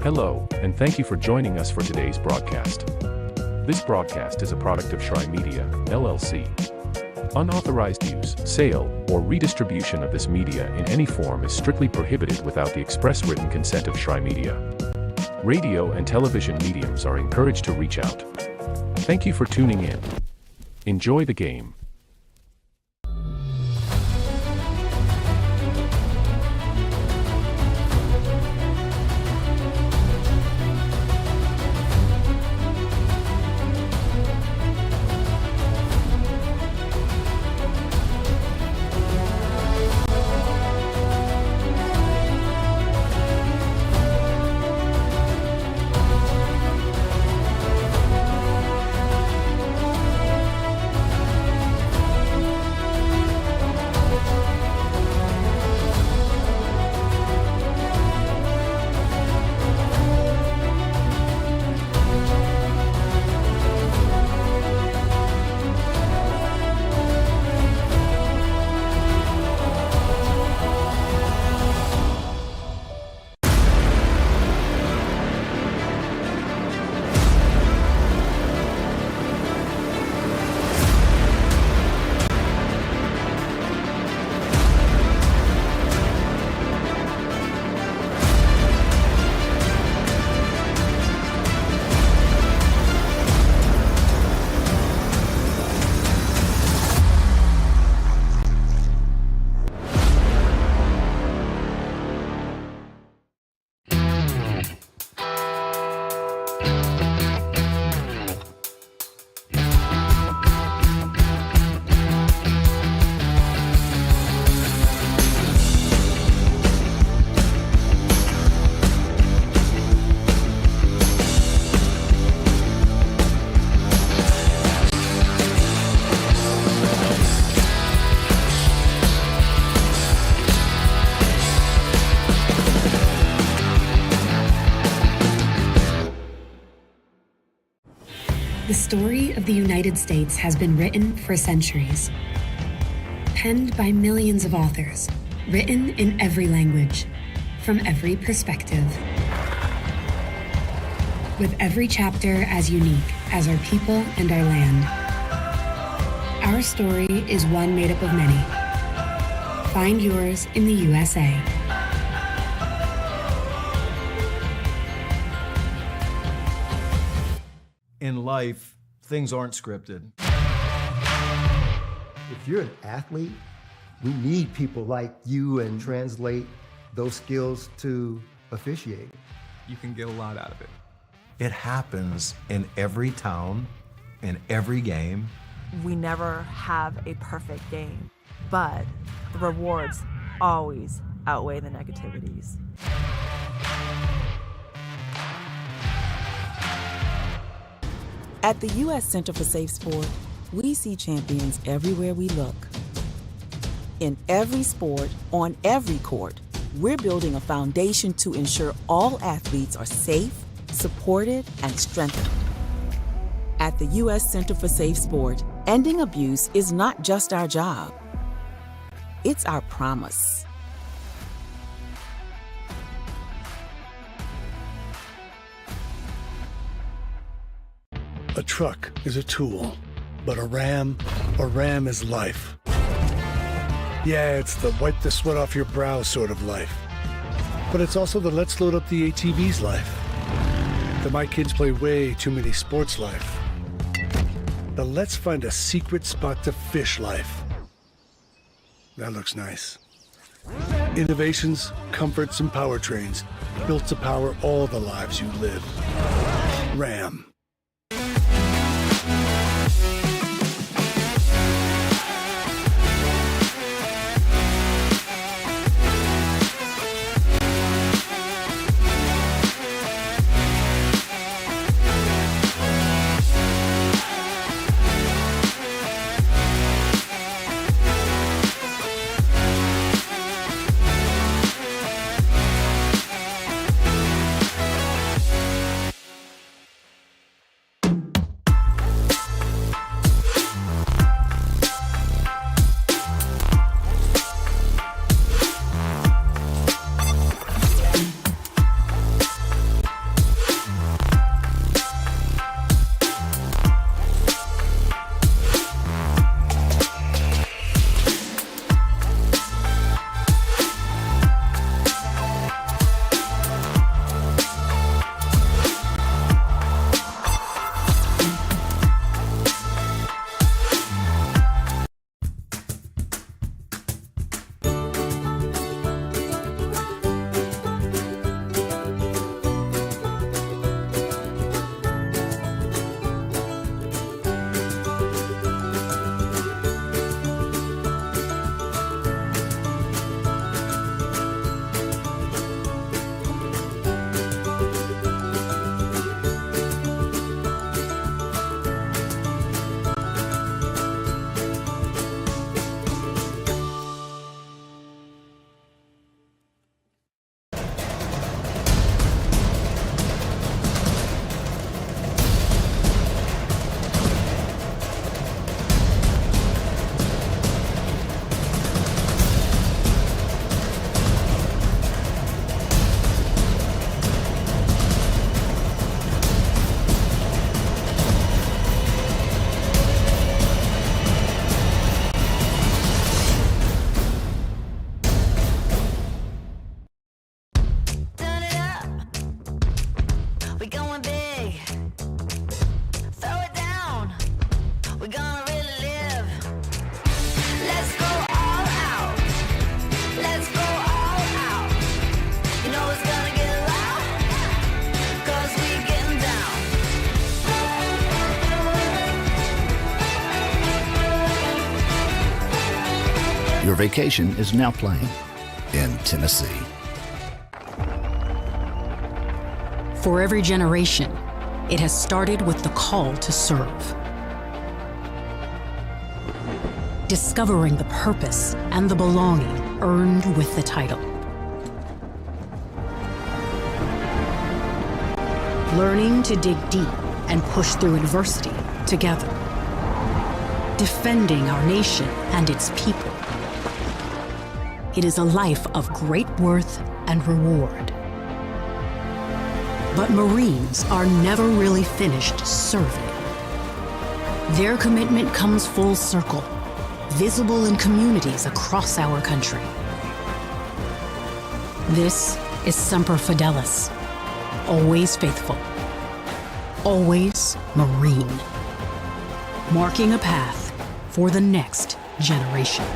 Hello, and thank you for joining us for today's broadcast. This broadcast is a product of Shry Media, LLC. Unauthorized use, sale, or redistribution of this media in any form is strictly prohibited without the express written consent of Shry Media. Radio and television mediums are encouraged to reach out. Thank you for tuning in. Enjoy the game. The story of the United States has been written for centuries. Penned by millions of authors, written in every language, from every perspective. With every chapter as unique as our people and our land. Our story is one made up of many. Find yours in the USA. In life, things aren't scripted. If you're an athlete, we need people like you and translate those skills to officiate. You can get a lot out of it. It happens in every town, in every game. We never have a perfect game, but the rewards always outweigh the negativities. At the U.S. Center for Safe Sport, we see champions everywhere we look. In every sport, on every court, we're building a foundation to ensure all athletes are safe, supported, and strengthened. At the U.S. Center for Safe Sport, ending abuse is not just our job. It's our promise. A truck is a tool, but a ram is life. Yeah, it's the wipe the sweat off your brow sort of life. But it's also the let's load up the ATV's life. The my kids play way too many sports life. The let's find a secret spot to fish life. That looks nice. Innovations, comforts, and powertrains built to power all the lives you live. Ram. Your vacation is now playing in Tennessee. For every generation, it has started with the call to serve. Discovering the purpose and the belonging earned with the title. Learning to dig deep and push through adversity together. Defending our nation and its people. It is a life of great worth and reward. But Marines are never really finished serving. Their commitment comes full circle, visible in communities across our country. This is Semper Fidelis, always faithful, always Marine, marking a path for the next generation.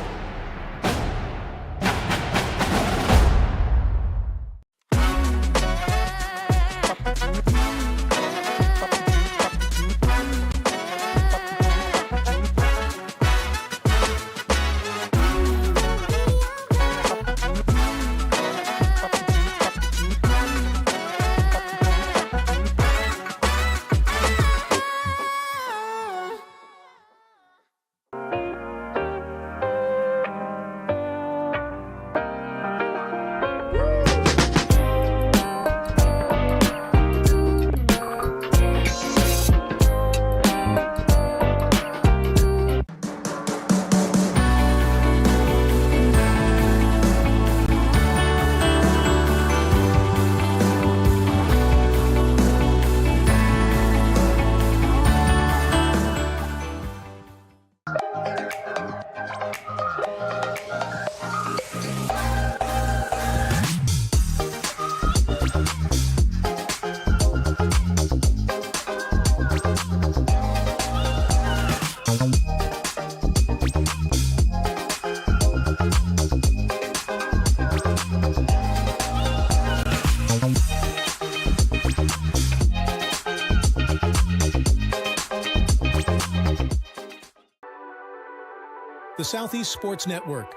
The Southeast Sports Network,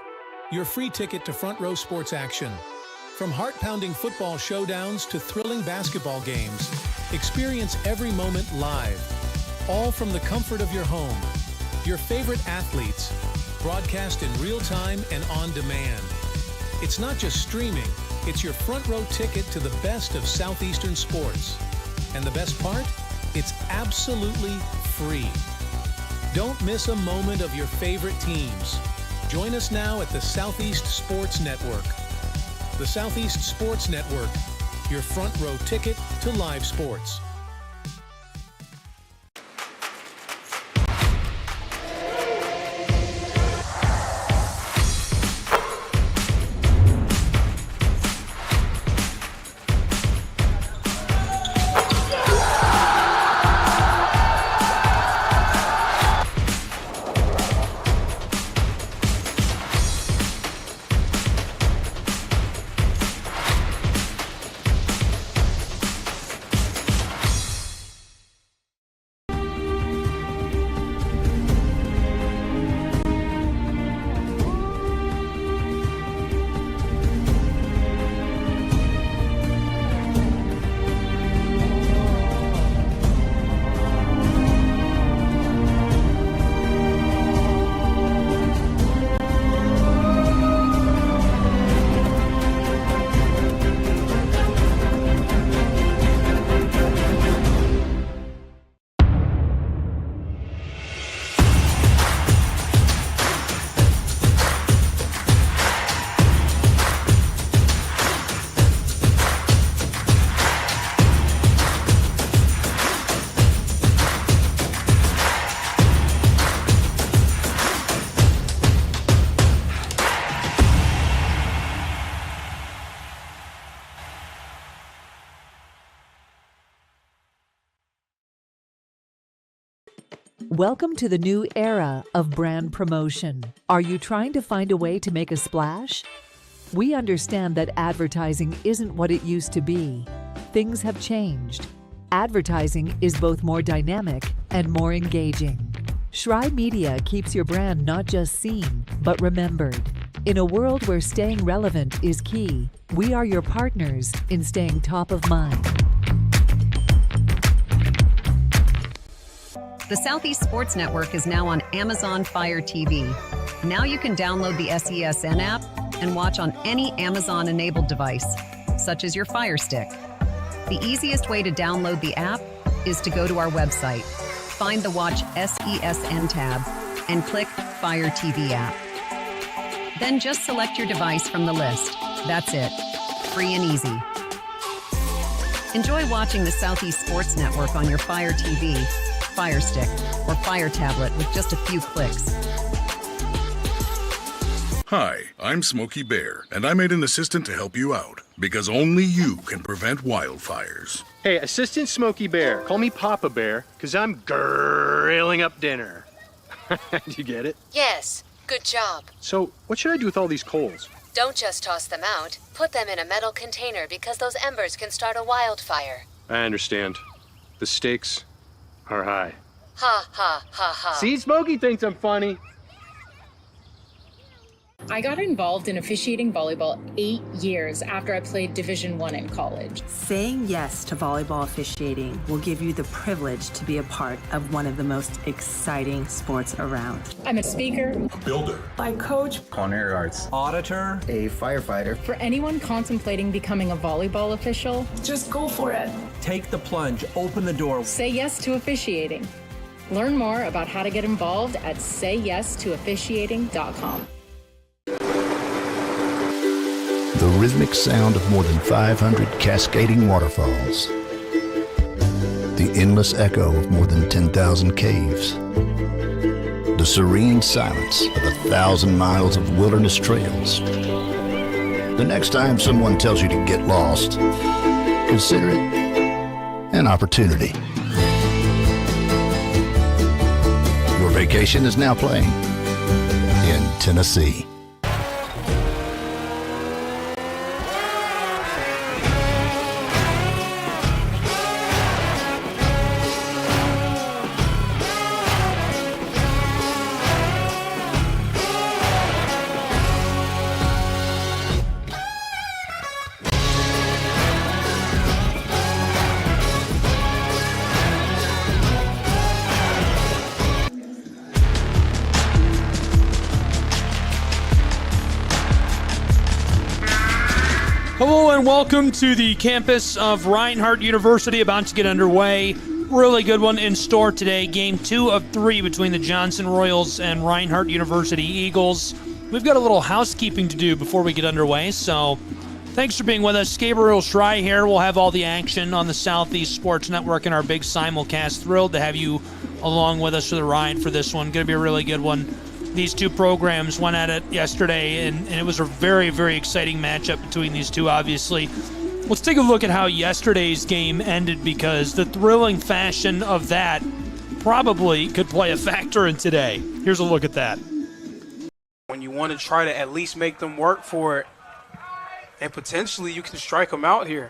your free ticket to front row sports action. From heart-pounding football showdowns to thrilling basketball games, experience every moment live, all from the comfort of your home. Your favorite athletes, broadcast in real time and on demand. It's not just streaming, it's your front row ticket to the best of Southeastern sports. And the best part? It's absolutely free. Don't miss a moment of your favorite teams. Join us now at the Southeast Sports Network. The Southeast Sports Network, your front row ticket to live sports. Welcome to the new era of brand promotion. Are you trying to find a way to make a splash? We understand that advertising isn't what it used to be. Things have changed. Advertising is both more dynamic and more engaging. Shry Media keeps your brand not just seen, but remembered. In a world where staying relevant is key, we are your partners in staying top of mind. The Southeast Sports Network is now on Amazon Fire TV. Now you can download the SESN app and watch on any Amazon-enabled device, such as your Fire Stick. The easiest way to download the app is to go to our website, find the Watch SESN tab, and click Fire TV app. Then just select your device from the list. That's it. Free and easy. Enjoy watching the Southeast Sports Network on your Fire TV, Fire Stick, or Fire Tablet with just a few clicks. Hi, I'm Smokey Bear, and I made an assistant to help you out, because only you can prevent wildfires. Hey, Assistant Smokey Bear, call me Papa Bear, because I'm grilling up dinner. Do you get it? Yes, good job. So, what should I do with all these coals? Don't just toss them out. Put them in a metal container because those embers can start a wildfire. I understand. The stakes are high. Ha, ha, ha, ha. See, Smokey thinks I'm funny. I got involved in officiating volleyball 8 years after I played Division I in college. Saying yes to volleyball officiating will give you the privilege to be a part of one of the most exciting sports around. I'm a speaker, A builder. I coach, culinary arts, auditor, a firefighter. For anyone contemplating becoming a volleyball official, just go for it. Take the plunge, open the door. Say yes to officiating. Learn more about how to get involved at sayyes2officiating.com. The rhythmic sound of more than 500 cascading waterfalls. The endless echo of more than 10,000 caves. The serene silence of 1,000 miles of wilderness trails. The next time someone tells you to get lost, consider it an opportunity. Your vacation is now playing in Tennessee. Hello and welcome to the campus of Reinhardt University, about to get underway. Really good one in store today. Game 2 of 3 between the Johnson Royals and Reinhardt University Eagles. We've got a little housekeeping to do before we get underway, so thanks for being with us. Gabriel Schrei here. We'll have all the action on the Southeast Sports Network in our big simulcast. Thrilled to have you along with us for the ride for this one. Going to be a really good one. These two programs went at it yesterday, and it was a very, very exciting matchup between these two, obviously. Let's take a look at how yesterday's game ended, because the thrilling fashion of that probably could play a factor in today. Here's a look at that. When you want to try to at least make them work for it, and potentially you can strike them out here.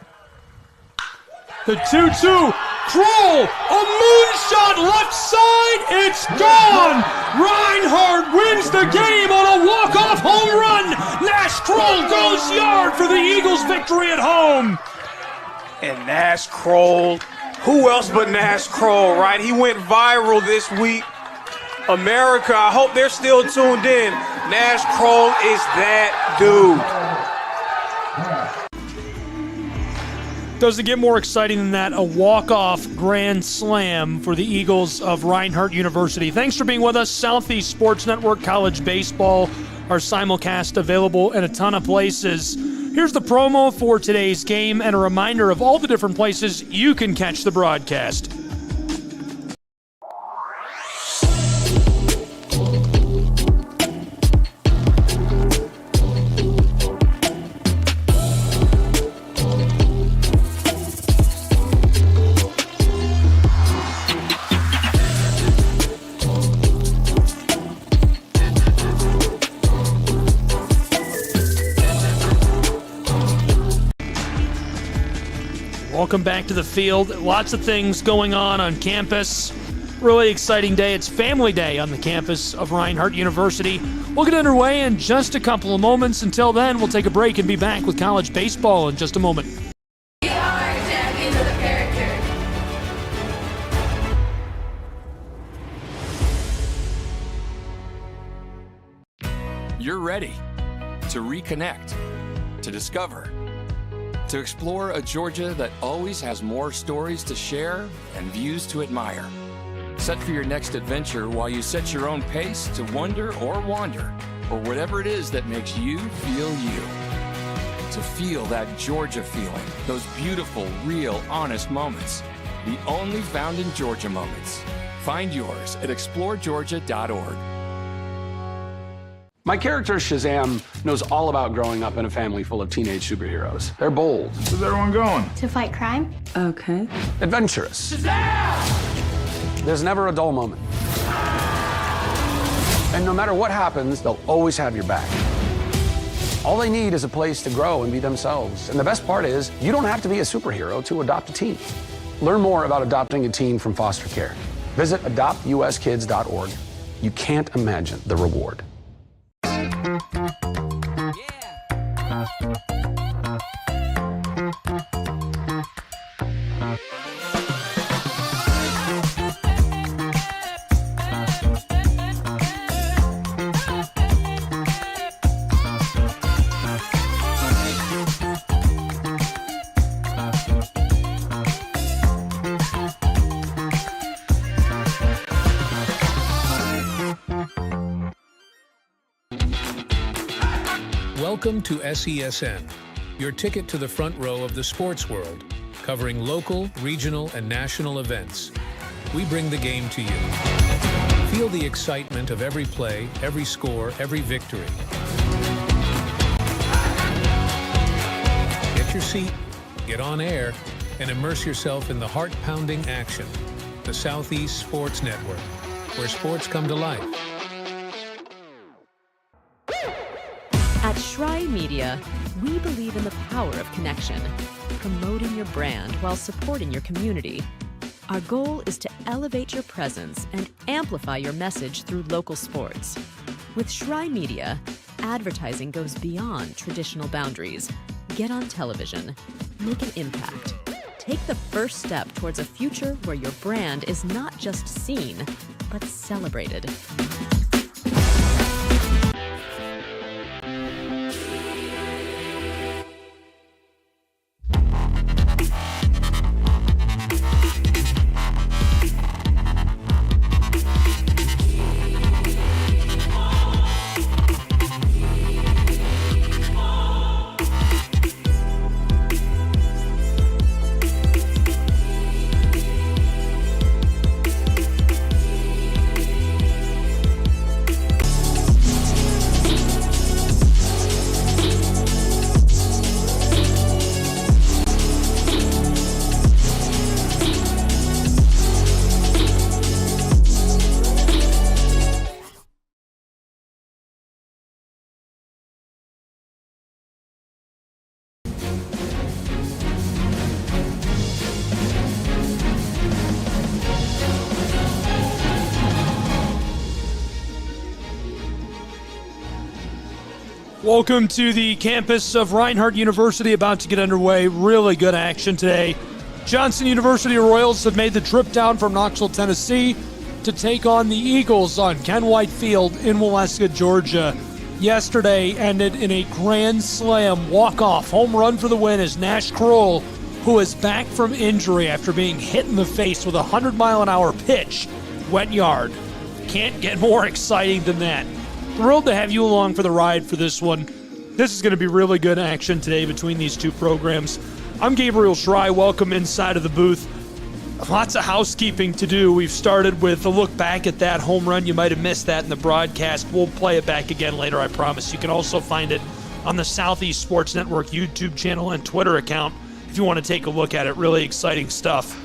The 2-2, Kroll, a moonshot left side, it's gone! Reinhardt wins the game on a walk-off home run! Nash Kroll goes yard for the Eagles' victory at home! And Nash Kroll, who else but Nash Kroll, right? He went viral this week. America, I hope they're still tuned in. Nash Kroll is that dude. Doesn't get more exciting than that. A walk-off grand slam for the Eagles of Reinhardt University. Thanks for being with us. Southeast Sports Network, college baseball, our simulcast available in a ton of places. Here's the promo for today's game and a reminder of all the different places you can catch the broadcast. Welcome back to the field. Lots of things going on campus. Really exciting day. It's Family Day on the campus of Reinhardt University. We'll get underway in just a couple of moments. Until then, we'll take a break and be back with college baseball in just a moment. You're ready to reconnect, to discover, to explore a Georgia that always has more stories to share and views to admire. Set for your next adventure while you set your own pace to wonder or wander, or whatever it is that makes you feel you. To feel that Georgia feeling, those beautiful, real, honest moments. The only found in Georgia moments. Find yours at exploregeorgia.org. My character, Shazam, knows all about growing up in a family full of teenage superheroes. They're bold. Where's everyone going? To fight crime. Okay. Adventurous. Shazam! There's never a dull moment. And no matter what happens, they'll always have your back. All they need is a place to grow and be themselves. And the best part is, you don't have to be a superhero to adopt a teen. Learn more about adopting a teen from foster care. Visit adoptuskids.org. You can't imagine the reward. Welcome to SESN, your ticket to the front row of the sports world, covering local, regional, and national events. We bring the game to you. Feel the excitement of every play, every score, every victory. Get your seat, get on air, and immerse yourself in the heart-pounding action. The Southeast Sports Network, where sports come to life. At Schrei Media, we believe in the power of connection, promoting your brand while supporting your community. Our goal is to elevate your presence and amplify your message through local sports. With Schrei Media, advertising goes beyond traditional boundaries. Get on television, make an impact. Take the first step towards a future where your brand is not just seen, but celebrated. Welcome to the campus of Reinhardt University, about to get underway. Really good action today. Johnson University Royals have made the trip down from Knoxville, Tennessee to take on the Eagles on Ken White Field in Waleska, Georgia. Yesterday ended in a grand slam walk-off home run for the win as Nash Kroll, who is back from injury after being hit in the face with a 100-mile-an-hour pitch, went yard. Can't get more exciting than that. Thrilled to have you along for the ride for this one. This is going to be really good action today between these two programs. I'm Gabriel Schrei. Welcome inside of the booth. Lots of housekeeping to do. We've started with a look back at that home run. You might have missed that in the broadcast. We'll play it back again later, I promise. You can also find it on the Southeast Sports Network YouTube channel and Twitter account if you want to take a look at it. Really exciting stuff.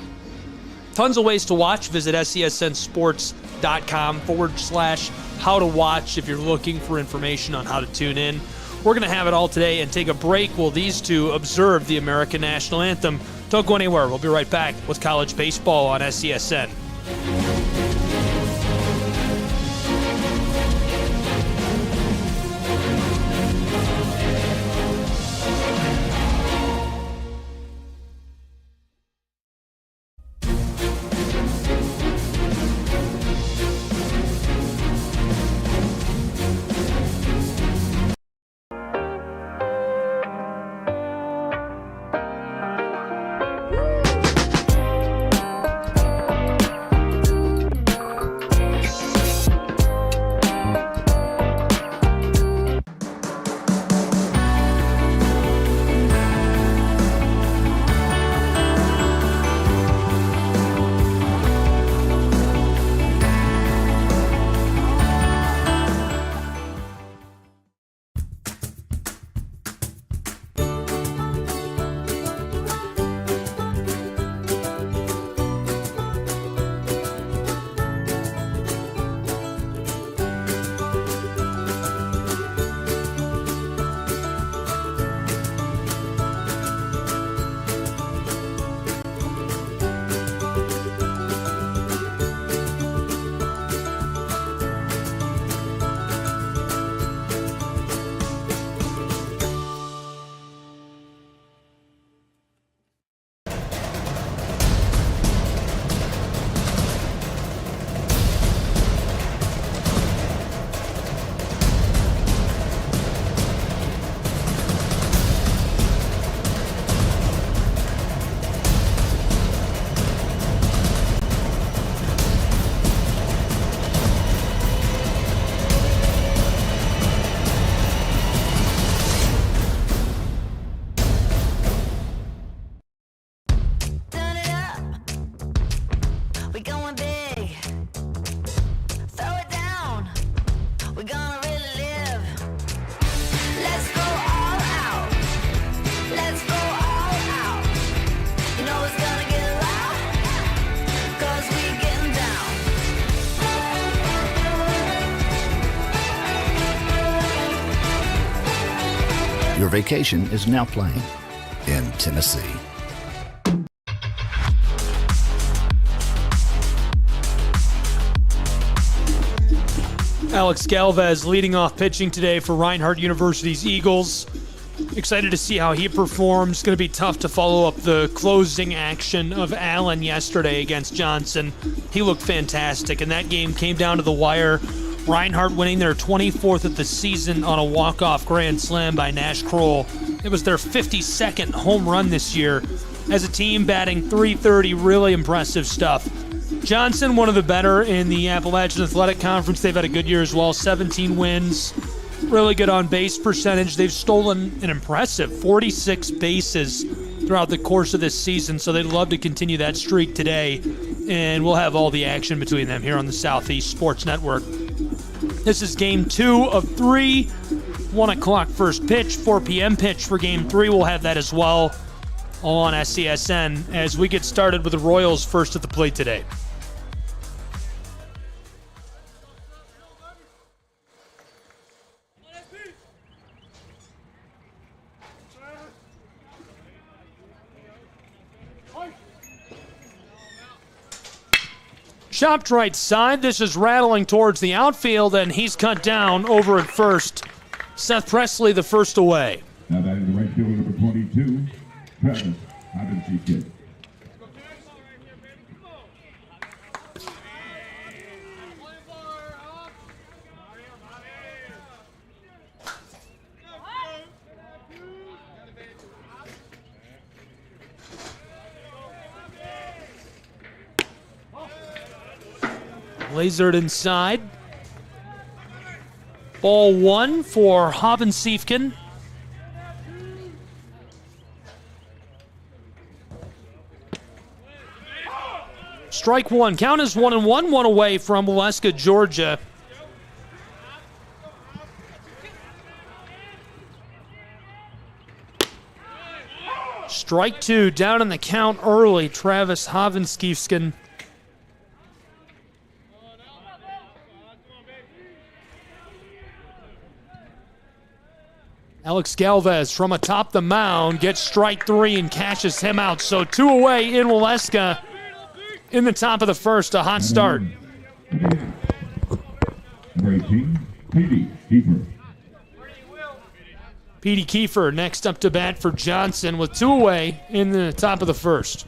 Tons of ways to watch. Visit SESNsports.com/how to watch if you're looking for information on how to tune in. We're going to have it all today and take a break while these two observe the American National Anthem. Don't go anywhere. We'll be right back with college baseball on SESN. vacation is now playing in Tennessee. Alex Galvez leading off pitching today for Reinhardt University's Eagles. Excited to see how he performs. Going to be tough to follow up the closing action of Allen yesterday against Johnson. He looked fantastic, and that game came down to the wire. Reinhardt winning their 24th of the season on a walk-off grand slam by Nash Kroll. It was their 52nd home run this year. As a team, batting .330, really impressive stuff. Johnson, one of the better in the Appalachian Athletic Conference. They've had a good year as well, 17 wins. Really good on base percentage. They've stolen an impressive 46 bases throughout the course of this season, so they'd love to continue that streak today. And we'll have all the action between them here on the Southeast Sports Network. This is game 2 of 3. 1 o'clock first pitch, 4 p.m. pitch for game 3. We'll have that as well, all on SCSN as we get started with the Royals first at the plate today. Chopped right side. This is rattling towards the outfield, and he's cut down over at first. Seth Presley, the first away. Now batting the right fielder, number 22, Travis Havenstein. Lasered inside. Ball 1 for Havenstein. Strike 1. Count is 1-1. 1 away from Waleska, Georgia. Strike 2. Down in the count early. Travis Havenstein. Alex Galvez from atop the mound gets strike 3 and cashes him out. So 2 away in Waleska in the top of the first. A hot start. Number 18, Petey Kiefer. Petey Kiefer next up to bat for Johnson with 2 away in the top of the first.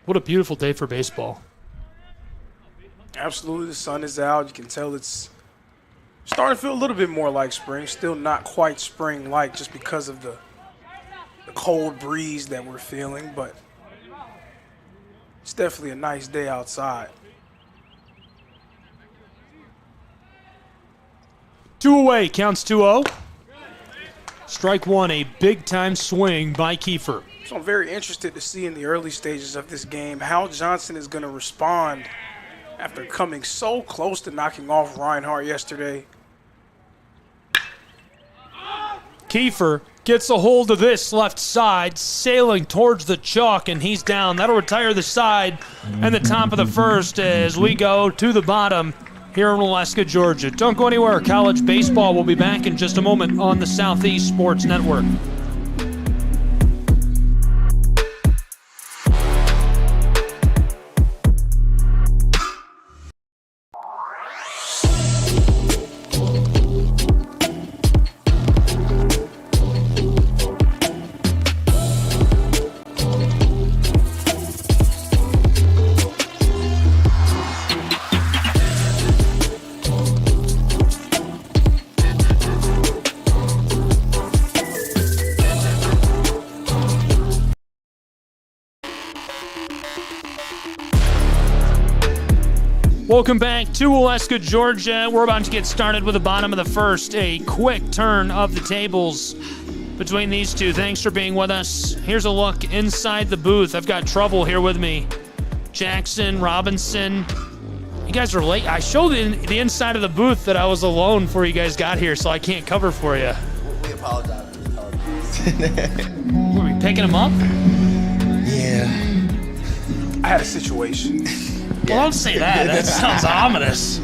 What a beautiful day for baseball. Absolutely, the sun is out. You can tell it's starting to feel a little bit more like spring. Still not quite spring-like just because of the cold breeze that we're feeling, but it's definitely a nice day outside. 2 away, counts 2-0. Strike 1, a big-time swing by Kiefer. So I'm very interested to see in the early stages of this game how Johnson is going to respond after coming so close to knocking off Reinhardt yesterday. Kiefer gets a hold of this left side, sailing towards the chalk, and he's down. That'll retire the side and the top of the first as we go to the bottom here in Waleska, Georgia. Don't go anywhere. College baseball will be back in just a moment on the Southeast Sports Network. Welcome back to Waleska, Georgia. We're about to get started with the bottom of the first. A quick turn of the tables between these two. Thanks for being with us. Here's a look inside the booth. I've got Trouble here with me. Jackson, Robinson. You guys are late. I showed the inside of the booth that I was alone before you guys got here, so I can't cover for you. We apologize. Were we picking them up? Yeah, I had a situation. Well, don't say that. That sounds ominous.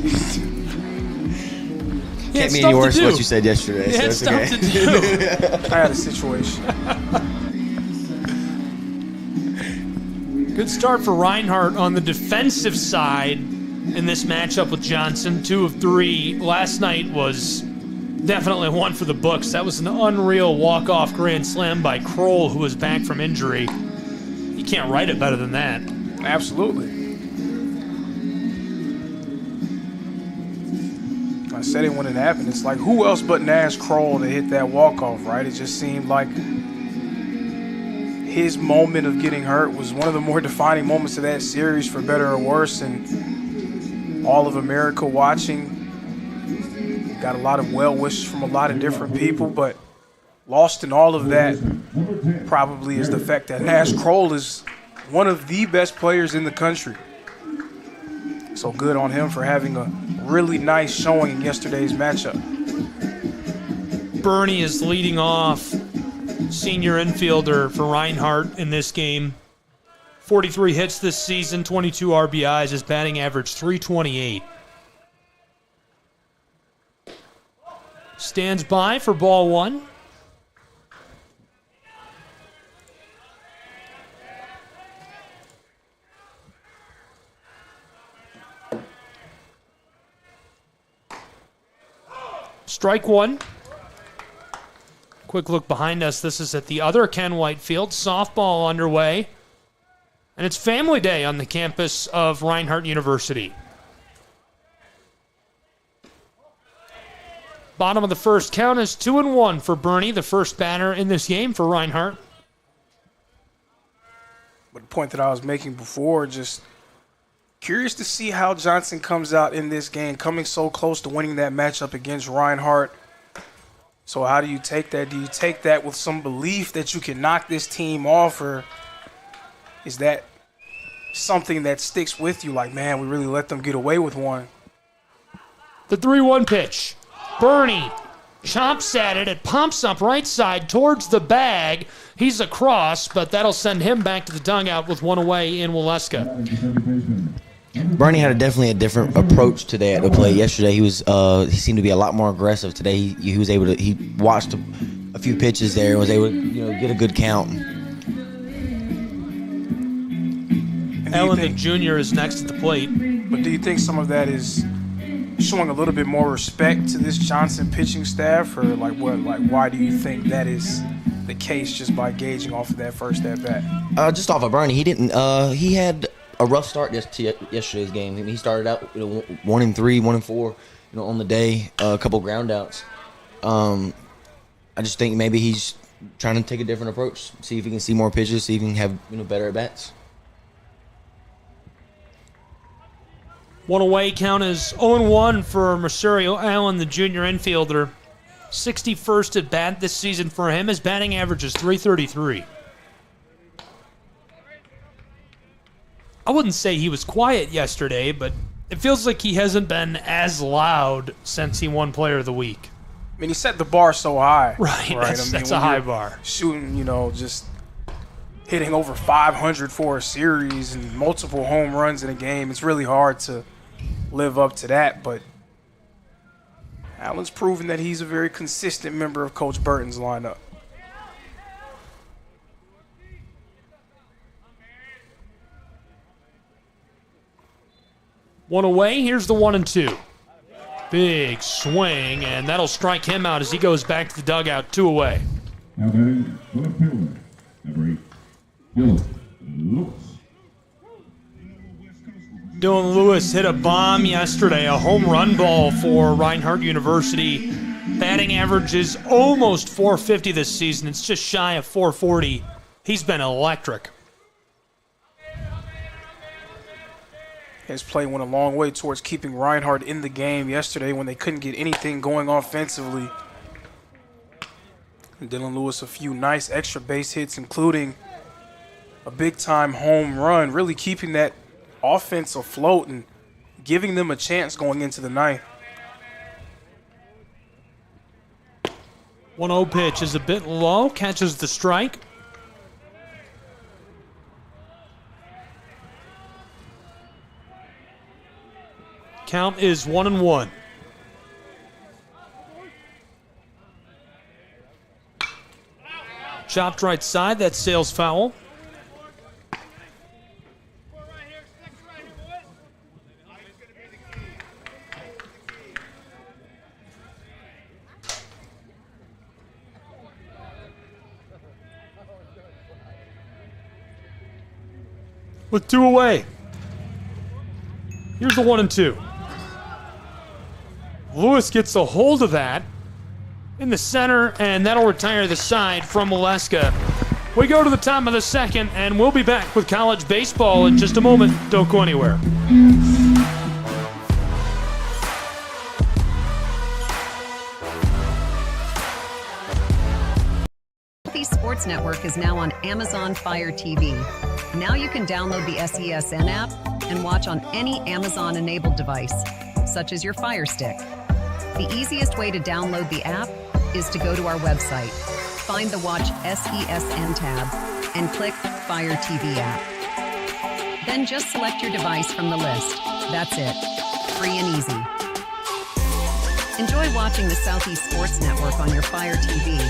Can't mean any worse than what you said yesterday. So it's okay. stuff to do. I had a situation. Good start for Reinhardt on the defensive side in this matchup with Johnson. 2 of 3. Last night was definitely one for the books. That was an unreal walk-off grand slam by Kroll, who was back from injury. You can't write it better than that. Absolutely. I said it when it happened. It's like, who else but Nash Kroll to hit that walk-off, right? It just seemed like his moment of getting hurt was one of the more defining moments of that series, for better or worse, and all of America watching. Got a lot of well wishes from a lot of different people, but lost in all of that probably is the fact that Nash Kroll is one of the best players in the country. So good on him for having a really nice showing in yesterday's matchup. Bernie is leading off, senior infielder for Reinhardt in this game. 43 hits this season, 22 RBIs, his batting average .328. Stands by for ball 1. Strike 1. Quick look behind us. This is at the other Ken White Field. Softball underway. And it's family day on the campus of Reinhardt University. Bottom of the first count is 2-1 for Bernie, the first batter in this game for Reinhardt. But the point that I was making before, just curious to see how Johnson comes out in this game, coming so close to winning that matchup against Reinhardt. So how do you take that? Do you take that with some belief that you can knock this team off, or is that something that sticks with you like, man, we really let them get away with one? The 3-1 pitch. Bernie chomps at it. It pumps up right side towards the bag. He's across, but that'll send him back to the dugout with one away in Waleska. Bernie had definitely a different approach today at the plate. Yesterday, he seemed to be a lot more aggressive. Today, he was able to. He watched a few pitches there and was able to get a good count. Ellen Jr. is next at the plate. But do you think some of that is showing a little bit more respect to this Johnson pitching staff, or like what? Like, why do you think that is the case, just by gauging off of that first at bat? Just off of Bernie, he didn't. He had a rough start to yesterday's game. He started out 1-3, 1-4, on the day. A couple ground outs. I just think maybe he's trying to take a different approach, see if he can see more pitches, see if he can have better at bats. One away count is 0-1 for Mercerio Allen, the junior infielder. 61st at bat this season for him. His batting average is .333. I wouldn't say he was quiet yesterday, but it feels like he hasn't been as loud since he won Player of the Week. I mean, he set the bar so high. Right? That's a high bar. Shooting, just hitting over 500 for a series and multiple home runs in a game, it's really hard to live up to that. But Allen's proven that he's a very consistent member of Coach Burton's lineup. One away, here's the 1-2. Big swing, and that'll strike him out as he goes back to the dugout, 2 away. Now batting for the fielder, number 8, Dylan Lewis. Dylan Lewis hit a bomb yesterday, a home run ball for Reinhardt University. Batting average is almost .450 this season. It's just shy of .440. He's been electric. His play went a long way towards keeping Reinhardt in the game yesterday when they couldn't get anything going offensively. And Dylan Lewis, a few nice extra base hits, including a big-time home run, really keeping that offense afloat and giving them a chance going into the ninth. 1-0 pitch is a bit low, catches the strike. Count is 1-1. Chopped right side, that's Sale's foul. With 2 away. Here's the 1-2. Lewis gets a hold of that in the center, and that'll retire the side from Maleska. We go to the top of the second, and we'll be back with college baseball in just a moment. Don't go anywhere. Southeast Sports Network is now on Amazon Fire TV. Now you can download the SESN app and watch on any Amazon-enabled device, such as your Fire Stick. The easiest way to download the app is to go to our website, find the Watch SESN tab, and click Fire TV app. Then just select your device from the list. That's it. Free and easy. Enjoy watching the Southeast Sports Network on your Fire TV,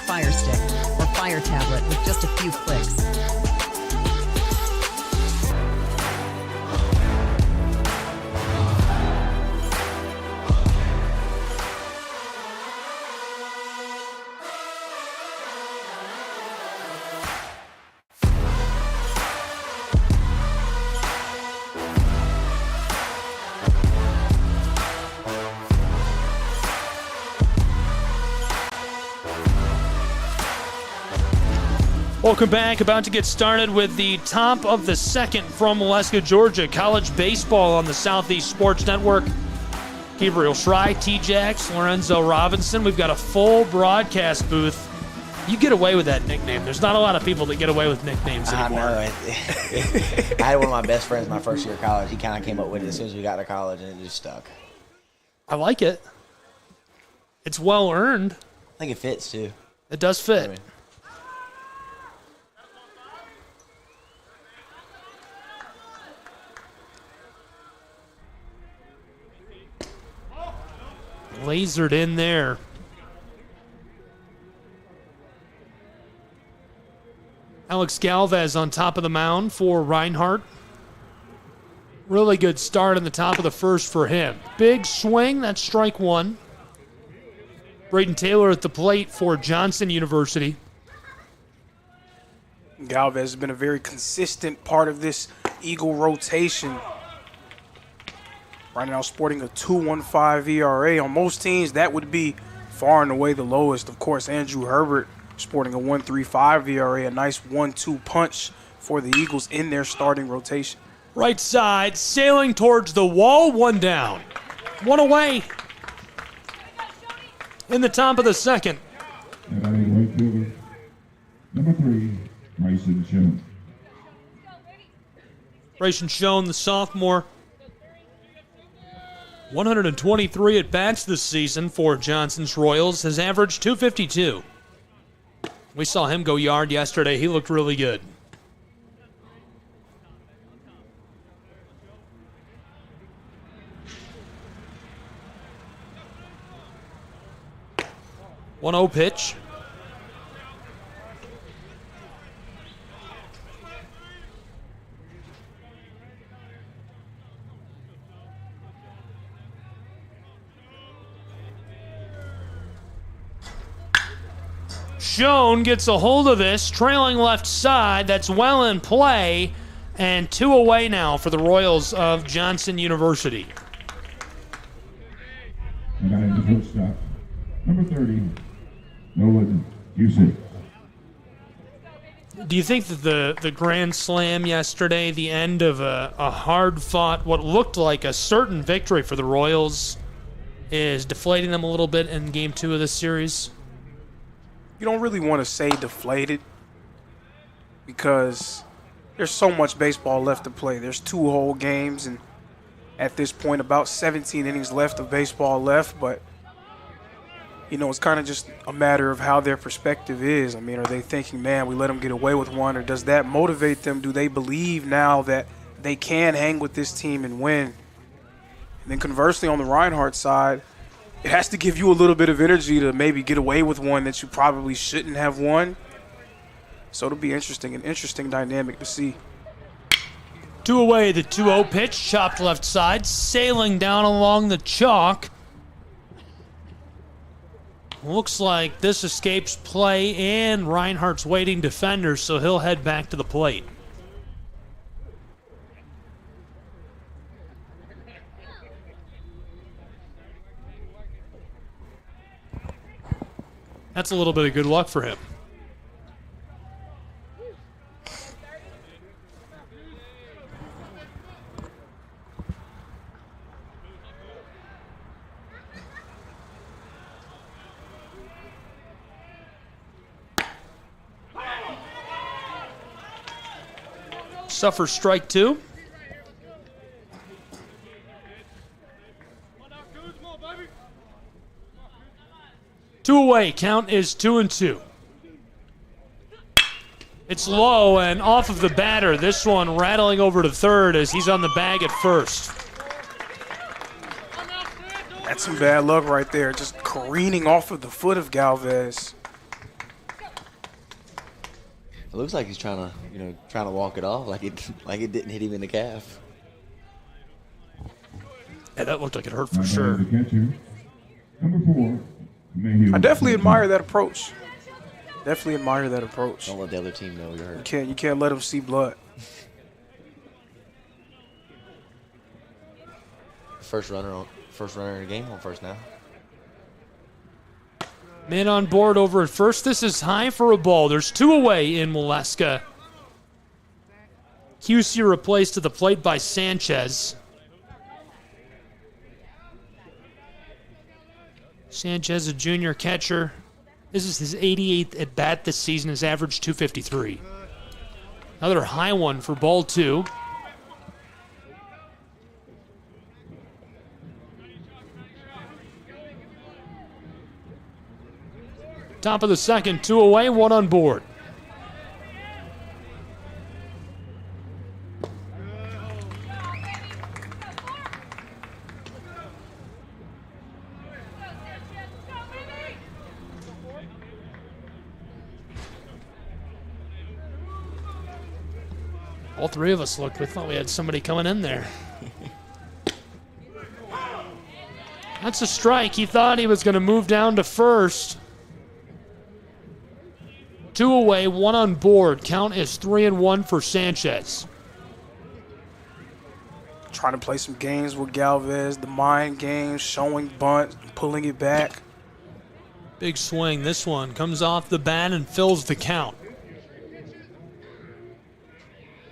Fire Stick, or Fire tablet with just a few clicks. Welcome back. About to get started with the top of the second from Maleska, Georgia. College baseball on the Southeast Sports Network. Gabriel Schrei, T-Jax, Lorenzo Robinson. We've got a full broadcast booth. You get away with that nickname. There's not a lot of people that get away with nicknames anymore. I know. I had one of my best friends my first year of college. He kind of came up with it as soon as we got to college, and it just stuck. I like it. It's well earned. I think it fits, too. It does fit. I mean, lasered in there. Alex Galvez on top of the mound for Reinhardt. Really good start in the top of the first for him. Big swing, that's strike one. Braden Taylor at the plate for Johnson University. Galvez has been a very consistent part of this Eagle rotation. Right now sporting a 2.15 ERA. On most teams, that would be far and away the lowest. Of course, Andrew Herbert sporting a 1.35 ERA, a nice 1-2 punch for the Eagles in their starting rotation. Right side, sailing towards the wall, one down. One away in the top of the second. And batting right fielder, number 3, Bryson Schoen. Bryson Schoen, the sophomore. 123 at-bats this season for Johnson's Royals, has averaged .252. We saw him go yard yesterday. He looked really good. One 0 pitch. Schoen gets a hold of this, trailing left side. That's well in play, and 2 away now for the Royals of Johnson University. And batting the shortstop, number 30, Nolan Cusick. Do you think that the grand slam yesterday, the end of a hard-fought, what looked like a certain victory for the Royals, is deflating them a little bit in Game 2 of this series? You don't really want to say deflated because there's so much baseball left to play. There's 2 whole games, and at this point, about 17 innings left of baseball left. But, you know, it's kind of just a matter of how their perspective is. I mean, are they thinking, man, we let them get away with one, or does that motivate them? Do they believe now that they can hang with this team and win? And then conversely, on the Reinhardt side, it has to give you a little bit of energy to maybe get away with one that you probably shouldn't have won. So it'll be interesting, an interesting dynamic to see. 2 away, the 2-0 pitch, chopped left side, sailing down along the chalk. Looks like this escapes play, and Reinhardt's waiting defender, so he'll head back to the plate. That's a little bit of good luck for him. Suffers strike 2. Two away, count is 2-2. It's low and off of the batter. This one rattling over to third as he's on the bag at first. That's some bad luck right there, just careening off of the foot of Galvez. It looks like he's trying to walk it off, like it didn't hit him in the calf. Yeah, that looked like it hurt for sure. Number 4. I definitely admire that approach. Definitely admire that approach. Don't let the other team know you're hurt. You can't let them see blood. First runner in the game on first now. Man on board over at first. This is high for a ball. There's 2 away in Molesca. QC replaced to the plate by Sanchez. Sanchez, a junior catcher. This is his 88th at bat this season. His average .253. Another high one for ball 2. Top of the second, 2 away, 1 on board. All 3 of us looked. We thought we had somebody coming in there. That's a strike. He thought he was going to move down to first. 2 away, 1 on board. Count is 3-1 for Sanchez. Trying to play some games with Galvez, the mind games, showing bunt, pulling it back. Big swing. This one comes off the bat and fills the count.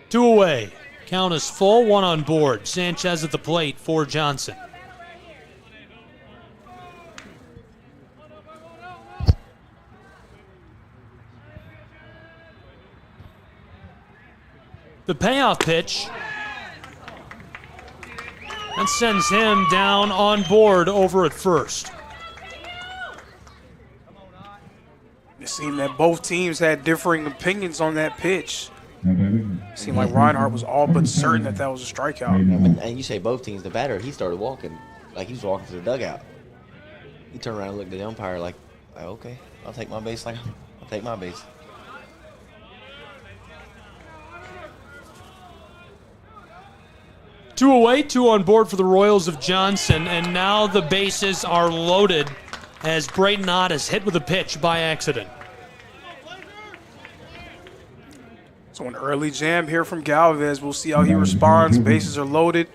2 away. Count is full, 1 on board. Sanchez at the plate for Johnson. The payoff pitch. That sends him down on board over at first. It seemed that both teams had differing opinions on that pitch. It seemed like Reinhardt was all but certain that that was a strikeout. And you say both teams, the batter, he started walking like he was walking to the dugout. He turned around and looked at the umpire like okay, I'll take my base. I'll take my base. Two away, 2 on board for the Royals of Johnson, and now the bases are loaded as Brayton Ott is hit with a pitch by accident. So an early jam here from Galvez. We'll see how he responds. Bases are loaded.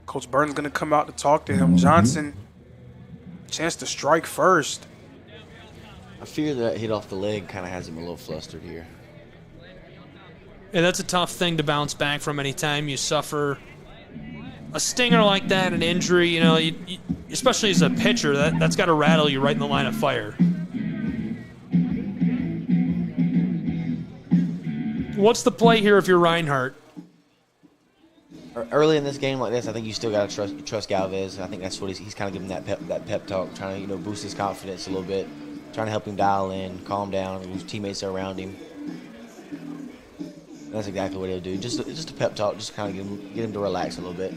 Coach Burton's going to come out to talk to him. Johnson, chance to strike first. I fear that hit off the leg kind of has him a little flustered here. And that's a tough thing to bounce back from anytime you suffer a stinger like that, an injury. You know, especially as a pitcher, that's got to rattle you right in the line of fire. What's the play here if you're Reinhardt? Early in this game like this, I think you still got to trust Galvez. I think that's what he's kind of giving that pep talk, trying to boost his confidence a little bit, trying to help him dial in, calm down. His teammates are around him. That's exactly what he'll do. Just a pep talk, just kind of get him to relax a little bit.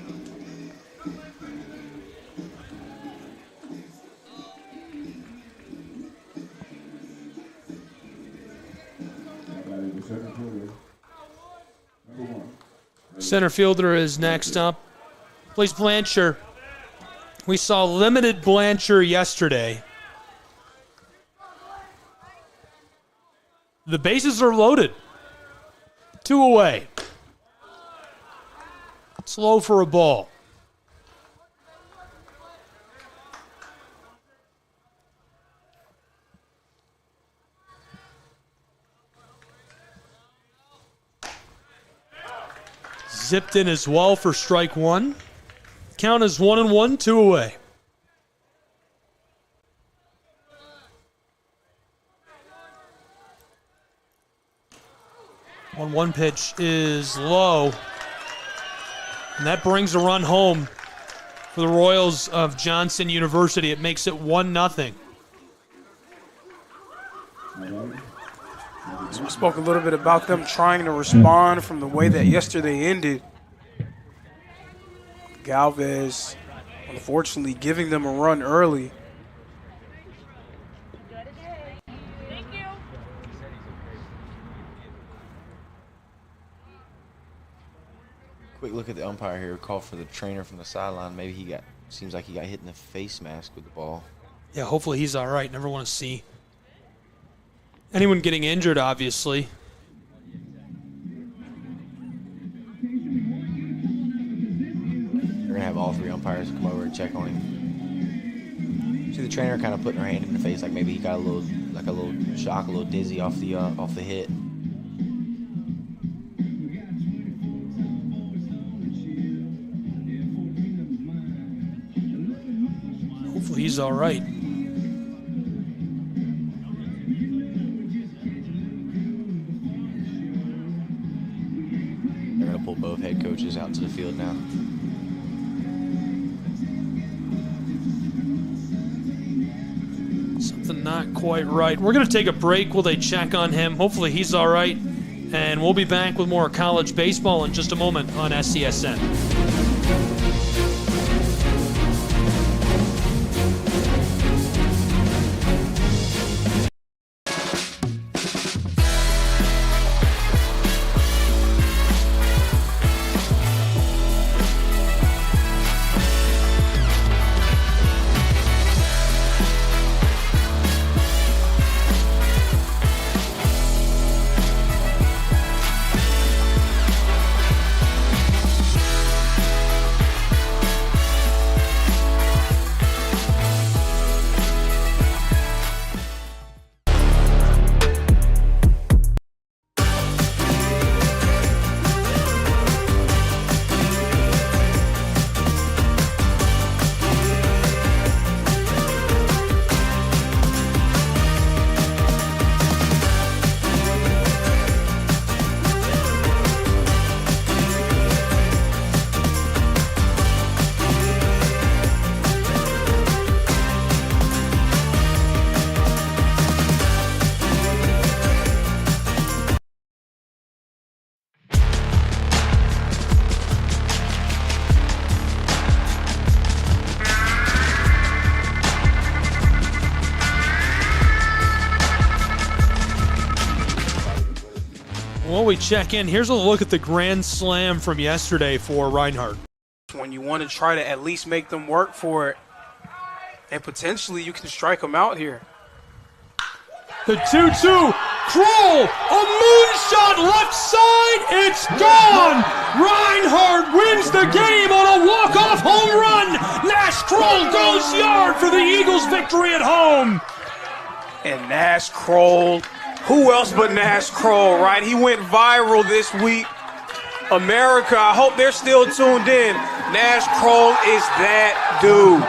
Center fielder is next up. Plays Blanchard. We saw limited Blanchard yesterday. The bases are loaded. 2 away. It's low for a ball. Zipped in as well for strike one. Count is 1-1, 2 away. One pitch is low. And that brings a run home for the Royals of Johnson University. It makes it 1-0. So we spoke a little bit about them trying to respond from the way that yesterday ended. Galvez, unfortunately, giving them a run early. Quick look at the umpire here. Call for the trainer from the sideline. Maybe seems like he got hit in the face mask with the ball. Yeah, hopefully he's all right. Never want to see anyone getting injured, obviously. They're going to have all 3 umpires come over and check on him. See the trainer kind of putting her hand in the face, like maybe he got a little shock, a little dizzy off the hit. Hopefully he's all right. They're going to pull both head coaches out to the field now. Something not quite right. We're going to take a break while they check on him. Hopefully he's all right. And we'll be back with more college baseball in just a moment on SCSN. While we check in, here's a look at the grand slam from yesterday for Reinhardt. When you want to try to at least make them work for it, and potentially you can strike them out here. The 2-2, Kroll, a moonshot left side, it's gone! Reinhardt wins the game on a walk-off home run! Nash Kroll goes yard for the Eagles' victory at home! And Nash Kroll, who else but Nash Kroll, right? He went viral this week. America, I hope they're still tuned in. Nash Kroll is that dude.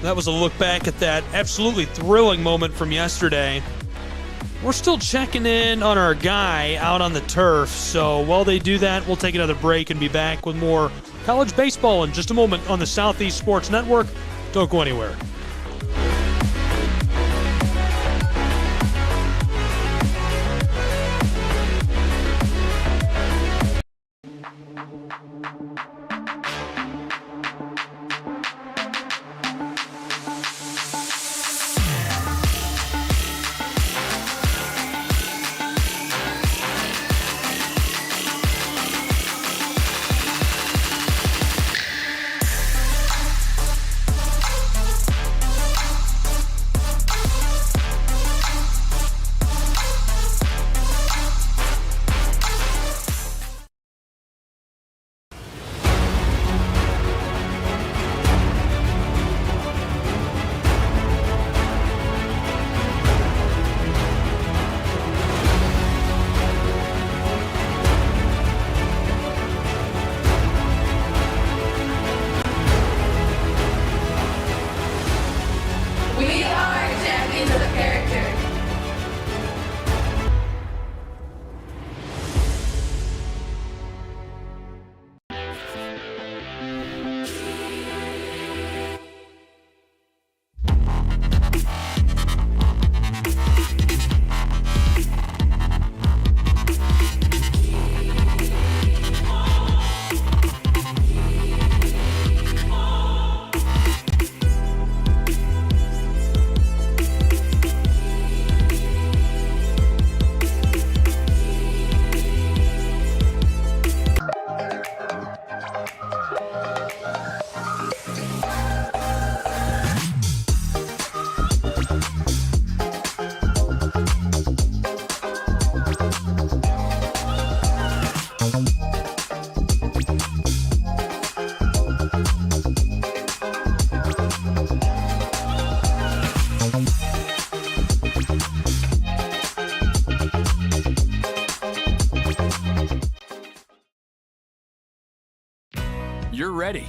That was a look back at that absolutely thrilling moment from yesterday. We're still checking in on our guy out on the turf, so while they do that, we'll take another break and be back with more college baseball in just a moment on the Southeast Sports Network. Don't go anywhere. You're ready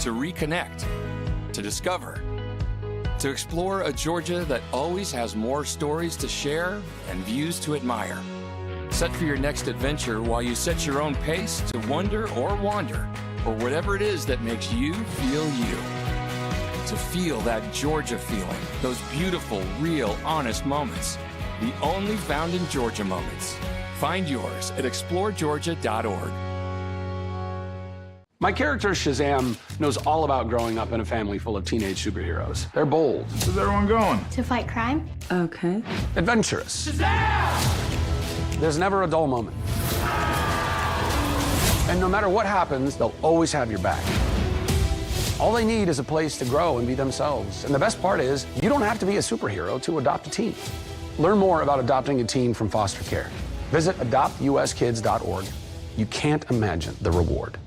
to reconnect, to discover, to explore a Georgia that always has more stories to share and views to admire. Set for your next adventure while you set your own pace to wonder or wander, or whatever it is that makes you feel you. To feel that Georgia feeling, those beautiful, real, honest moments. The only found in Georgia moments. Find yours at exploregeorgia.org. My character, Shazam, knows all about growing up in a family full of teenage superheroes. They're bold. Where's everyone going? To fight crime? Okay. Adventurous. Shazam! There's never a dull moment. And no matter what happens, they'll always have your back. All they need is a place to grow and be themselves. And the best part is, you don't have to be a superhero to adopt a teen. Learn more about adopting a teen from foster care. Visit adoptuskids.org. You can't imagine the reward.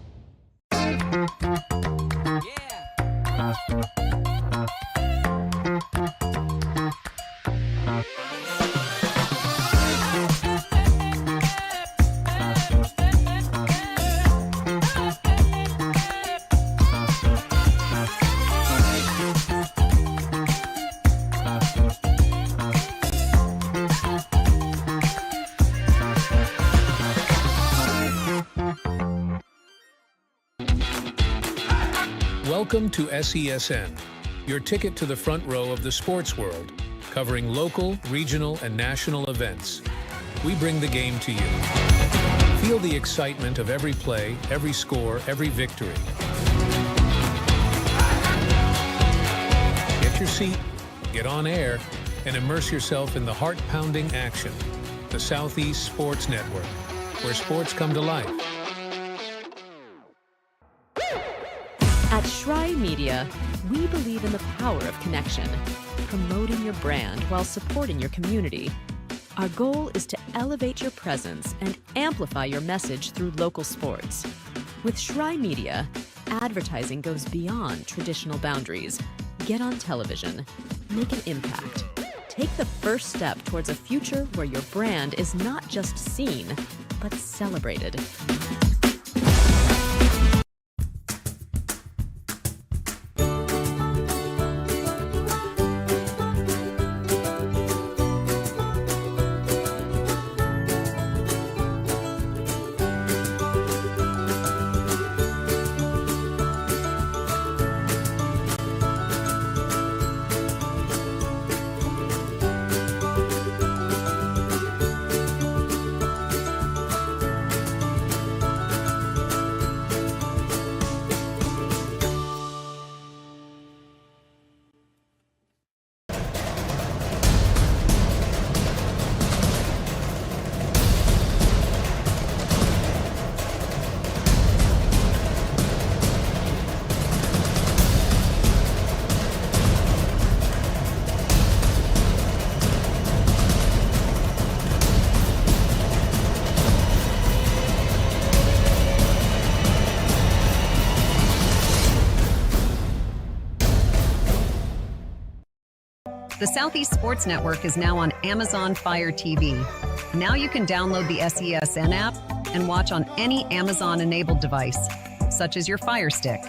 Welcome to SESN, your ticket to the front row of the sports world, covering local, regional, and national events. We bring the game to you. Feel the excitement of every play, every score, every victory. Get your seat, get on air, and immerse yourself in the heart-pounding action. The Southeast Sports Network, where sports come to life. At Schrei Media, we believe in the power of connection, promoting your brand while supporting your community. Our goal is to elevate your presence and amplify your message through local sports. With Schrei Media, advertising goes beyond traditional boundaries. Get on television, make an impact. Take the first step towards a future where your brand is not just seen, but celebrated. The Southeast Sports Network is now on Amazon Fire TV. Now you can download the SESN app and watch on any Amazon-enabled device, such as your Fire Stick.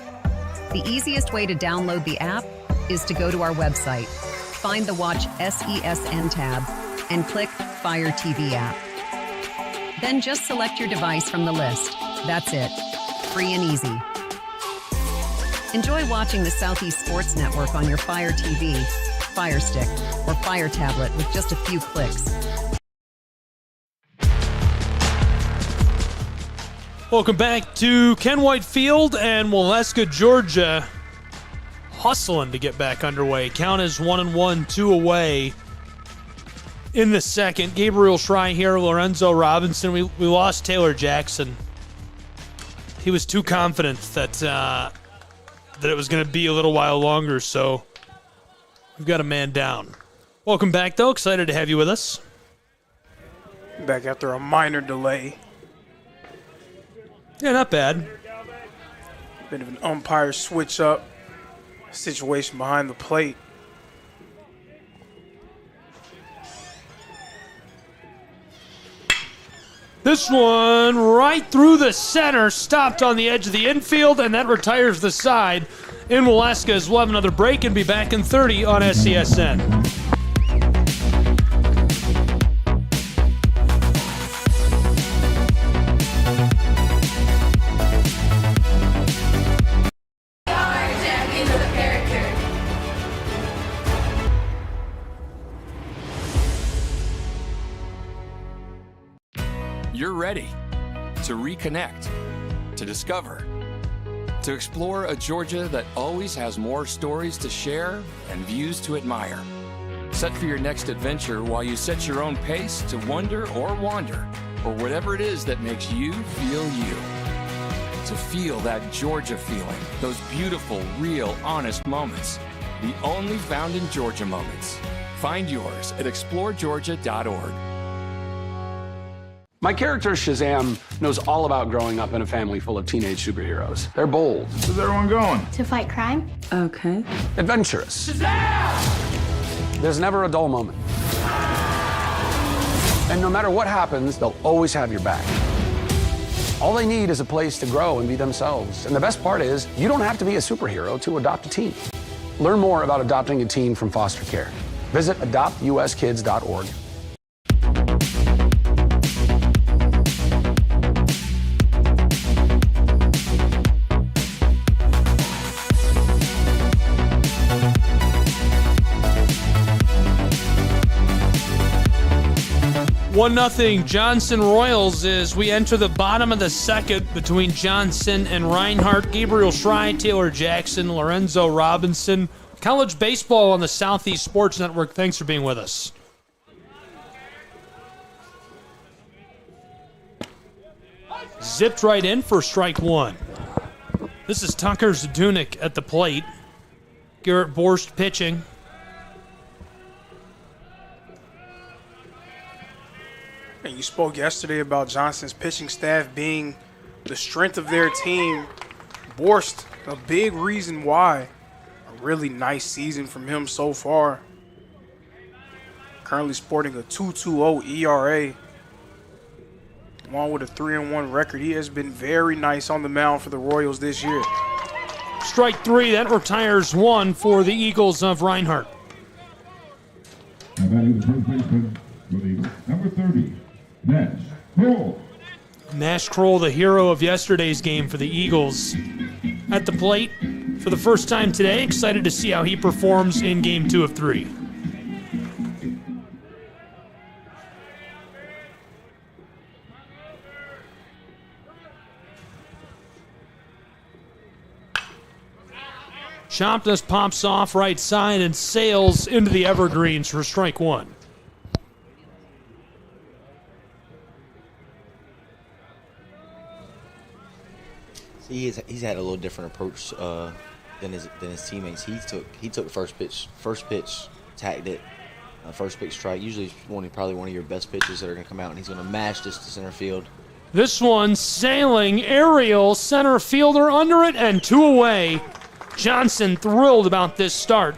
The easiest way to download the app is to go to our website, find the Watch SESN tab, and click Fire TV app. Then just select your device from the list. That's it. Free and easy. Enjoy watching the Southeast Sports Network on your Fire TV, Fire Stick, or Fire Tablet with just a few clicks. Welcome back to Ken White Field and Waleska, Georgia, hustling to get back underway. Count is 1-1, 2 away in the second. Gabriel Schrei here, Lorenzo Robinson. We lost Taylor Jackson. He was too confident that it was going to be a little while longer, so we've got a man down. Welcome back, though. Excited to have you with us. Back after a minor delay. Yeah, not bad. Bit of an umpire switch up situation behind the plate. This one right through the center, stopped on the edge of the infield, and that retires the side. In Velasquez will have another break and be back in 30 on SCSN. You're ready to reconnect, to discover, to explore a Georgia that always has more stories to share and views to admire. Set for your next adventure while you set your own pace to wonder or wander, or whatever it is that makes you feel you. To feel that Georgia feeling, those beautiful, real, honest moments. The only found in Georgia moments. Find yours at exploregeorgia.org. My character, Shazam, knows all about growing up in a family full of teenage superheroes. They're bold. Where's everyone going? To fight crime? Okay. Adventurous. Shazam! There's never a dull moment. And no matter what happens, they'll always have your back. All they need is a place to grow and be themselves. And the best part is, you don't have to be a superhero to adopt a teen. Learn more about adopting a teen from foster care. Visit adoptuskids.org. One nothing Johnson Royals as we enter the bottom of the second between Johnson and Reinhardt. Gabriel Schrei, Taylor Jackson, Lorenzo Robinson. College baseball on the Southeast Sports Network. Thanks for being with us. Zipped right in for strike one. This is Tucker Zdunek at the plate. Garrett Borst pitching. And you spoke yesterday about Johnson's pitching staff being the strength of their team. Borst, a big reason why. A really nice season from him so far. Currently sporting a 2.20 ERA. Along with a 3-1 record. He has been very nice on the mound for the Royals this year. Strike three, that retires one for the Eagles of Reinhardt. And that is the first baseman for the Eagles, number 30. Nash Kroll. Nash Kroll, the hero of yesterday's game for the Eagles. At the plate for the first time today. Excited to see how he performs in game 2 of 3. Chompness pops off right side and sails into the evergreens for strike one. He's had a little different approach than his teammates. He took first pitch, tagged it, first pitch strike. Usually probably one of your best pitches that are going to come out, and he's going to mash this to center field. This one sailing aerial, center fielder under it, and 2 away. Johnson thrilled about this start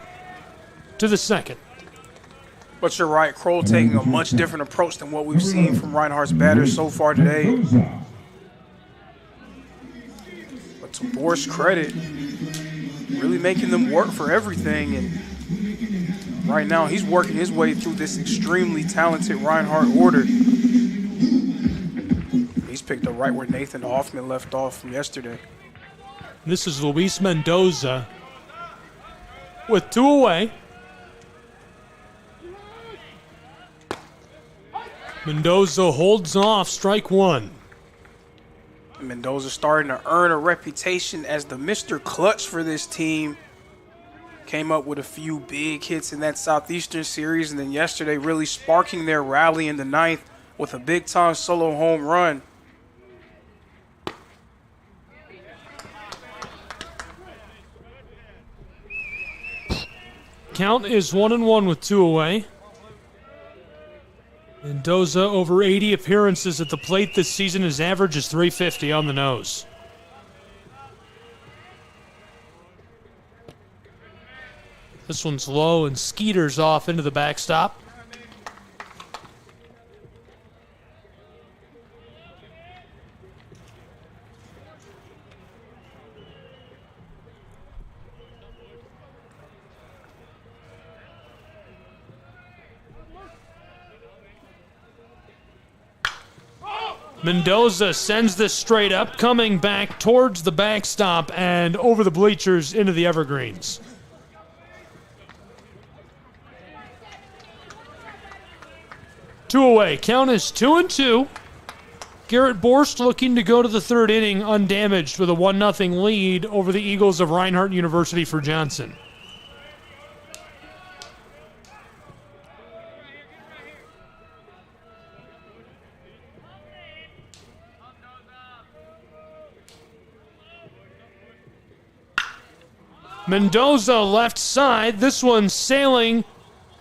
to the second. But you're right, Kroll taking a much different approach than what we've seen from Reinhardt's batters so far today. But to Borst's credit, really making them work for everything. And right now, he's working his way through this extremely talented Reinhardt order. He's picked up right where Nathan Hoffman left off from yesterday. This is Luis Mendoza with 2 away. Mendoza holds off strike one. Mendoza starting to earn a reputation as the Mr. Clutch for this team. Came up with a few big hits in that Southeastern series, and then yesterday really sparking their rally in the 9th with a big-time solo home run. Count is 1-1 with 2 away. Mendoza over 80 appearances at the plate this season. His average is .350 on the nose. This one's low and skeeters off into the backstop. Mendoza sends this straight up, coming back towards the backstop and over the bleachers into the evergreens. Two away. Count is 2-2. Garrett Borst looking to go to the third inning undamaged with a 1-0 lead over the Eagles of Reinhardt University for Johnson. Mendoza left side. This one sailing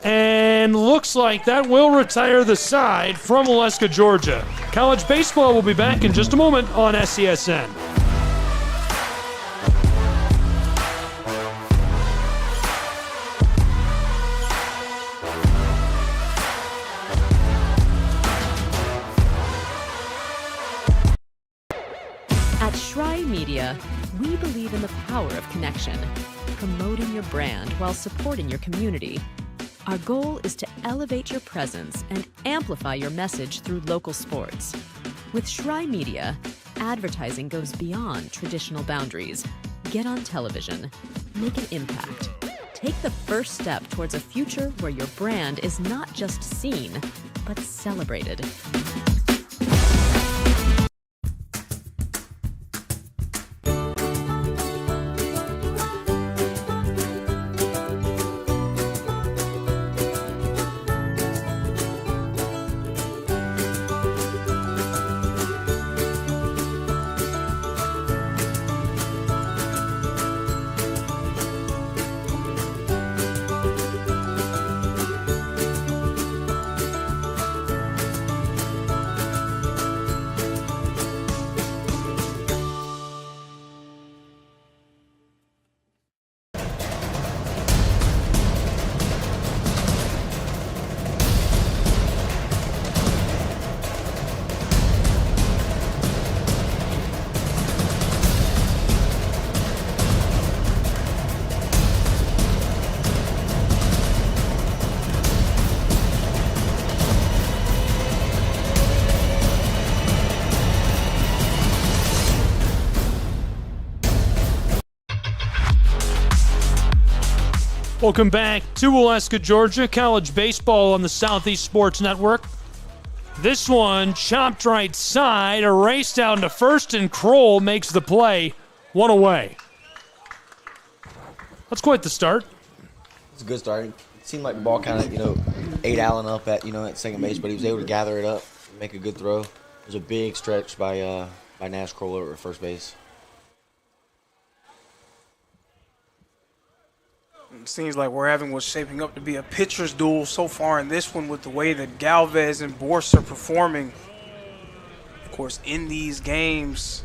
and looks like that will retire the side from Waleska, Georgia. College baseball will be back in just a moment on SCSN. At Schrei Media, we believe in the power of connection, promoting your brand while supporting your community. Our goal is to elevate your presence and amplify your message through local sports. With Schrei Media, advertising goes beyond traditional boundaries. Get on television, make an impact. Take the first step towards a future where your brand is not just seen, but celebrated. Welcome back to Waleska, Georgia. College baseball on the Southeast Sports Network. This one chopped right side, a race down to first, and Kroll makes the play. One away. That's quite the start. It's a good start. It seemed like the ball kind of, ate Allen up at second base, but he was able to gather it up, make a good throw. It was a big stretch by Nash Kroll over at first base. It seems like we're having what's shaping up to be a pitcher's duel so far in this one with the way that Galvez and Borst are performing. Of course, in these games,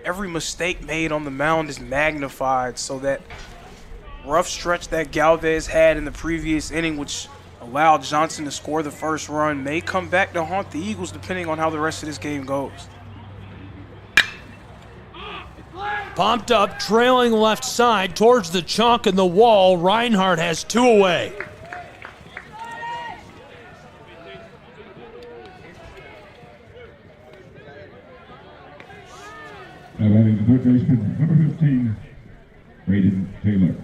every mistake made on the mound is magnified, so that rough stretch that Galvez had in the previous inning, which allowed Johnson to score the first run, may come back to haunt the Eagles depending on how the rest of this game goes. Pumped up, trailing left side towards the chalk and the wall. Reinhardt has two away. Now batting the third baseman, number 15, Braden Taylor.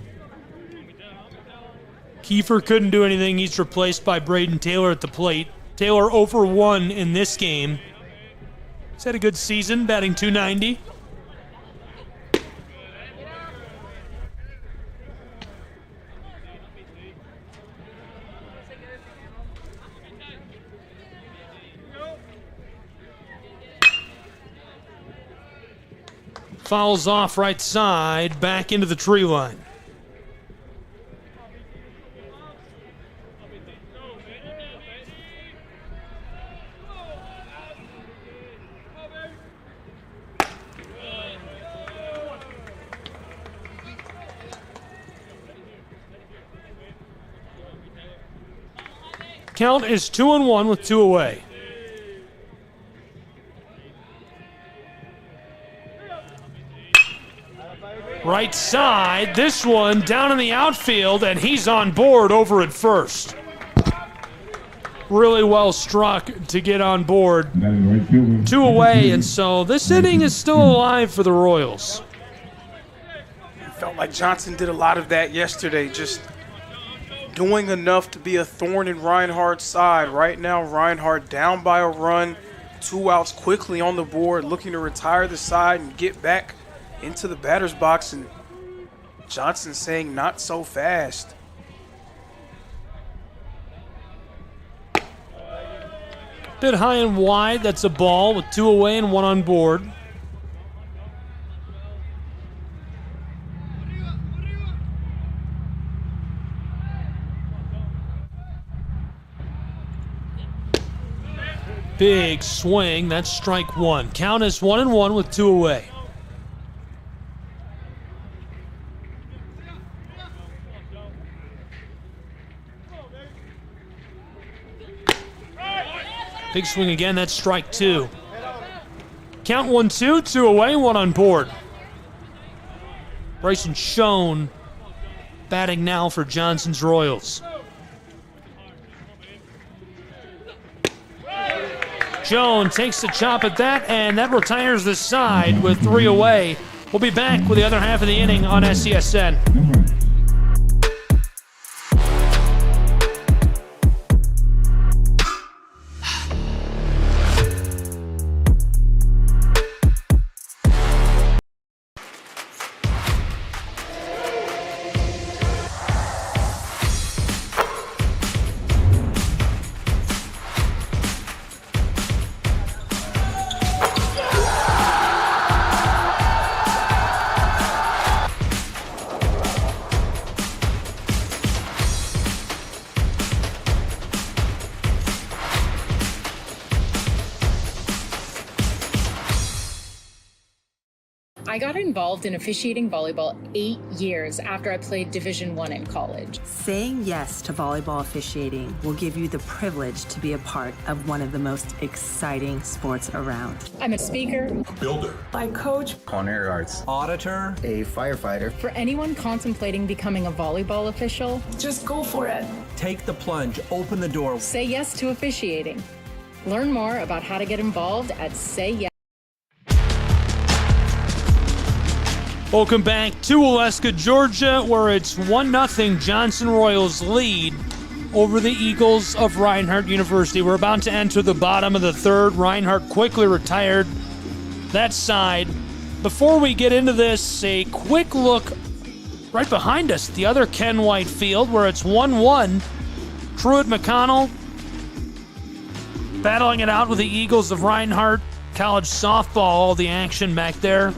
Kiefer couldn't do anything. He's replaced by Braden Taylor at the plate. Taylor 0 for 1 in this game. He's had a good season, batting .290. Fouls off right side, back into the tree line. Count is 2-1 with two away. Right side, this one down in the outfield, and he's on board over at first. really well struck to get on board. 2 away, and so this inning is still alive for the Royals. Felt like Johnson did a lot of that yesterday, just doing enough to be a thorn in Reinhardt's side. Right now, Reinhardt down by a run, 2 outs quickly on the board, looking to retire the side and get back into the batter's box, and Johnson saying not so fast. Bit high and wide, that's a ball with 2 away and 1 on board. Big swing, that's strike 1. Count is 1-1 with 2 away. Big swing again, that's strike 2. Count 1-2, 2 away, 1 on board. Bryson Schoen batting now for Johnson's Royals. Schoen takes the chop at that, and that retires the side with 3 away. We'll be back with the other half of the inning on SCSN. I got involved in officiating volleyball 8 years after I played Division I in college. Saying yes to volleyball officiating will give you the privilege to be a part of one of the most exciting sports around. I'm a speaker, Builder. I coach. Culinary arts. Auditor. A firefighter. For anyone contemplating becoming a volleyball official, just go for it. Take the plunge. Open the door. Say yes to officiating. Learn more about how to get involved at Say Yes. Welcome back to Waleska, Georgia, where it's 1-0 Johnson Royals lead over the Eagles of Reinhardt University. We're about to enter the bottom of the third. Reinhardt quickly retired that side. Before we get into this, a quick look right behind us, the other Ken White field, where it's 1-1. Truett McConnell battling it out with the Eagles of Reinhardt. College softball, all the action back there.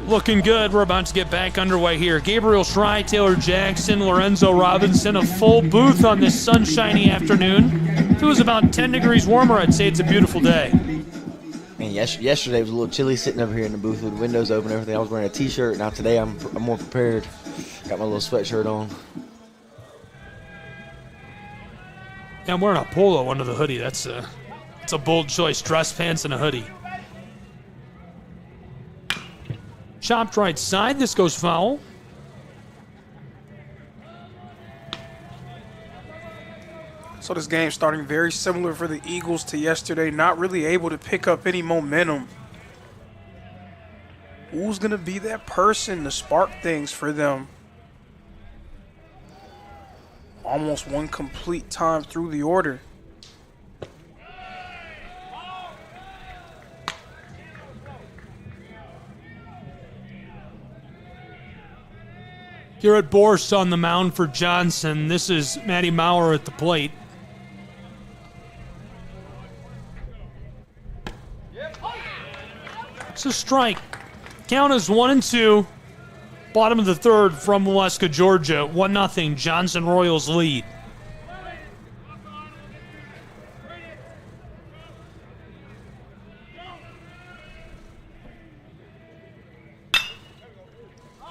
Looking good. We're about to get back underway here. Gabriel Schrei, Taylor Jackson, Lorenzo Robinson, a full booth on this sunshiny afternoon. If it was about 10 degrees warmer, I'd say it's a beautiful day. Man, yesterday was a little chilly sitting over here in the booth with the windows open and everything. I was wearing a t-shirt. Now today I'm more prepared. Got my little sweatshirt on. Yeah, I'm wearing a polo under the hoodie. That's a bold choice. Dress pants and a hoodie. Chopped right side. This goes foul. So this game starting very similar for the Eagles to yesterday. Not really able to pick up any momentum. Who's going to be that person to spark things for them? Almost one complete time through the order. Garrett Borst on the mound for Johnson. This is Matty Maurer at the plate. It's a strike. Count is 1-2. Bottom of the third from Waleska, Georgia. 1-0 Johnson Royals lead.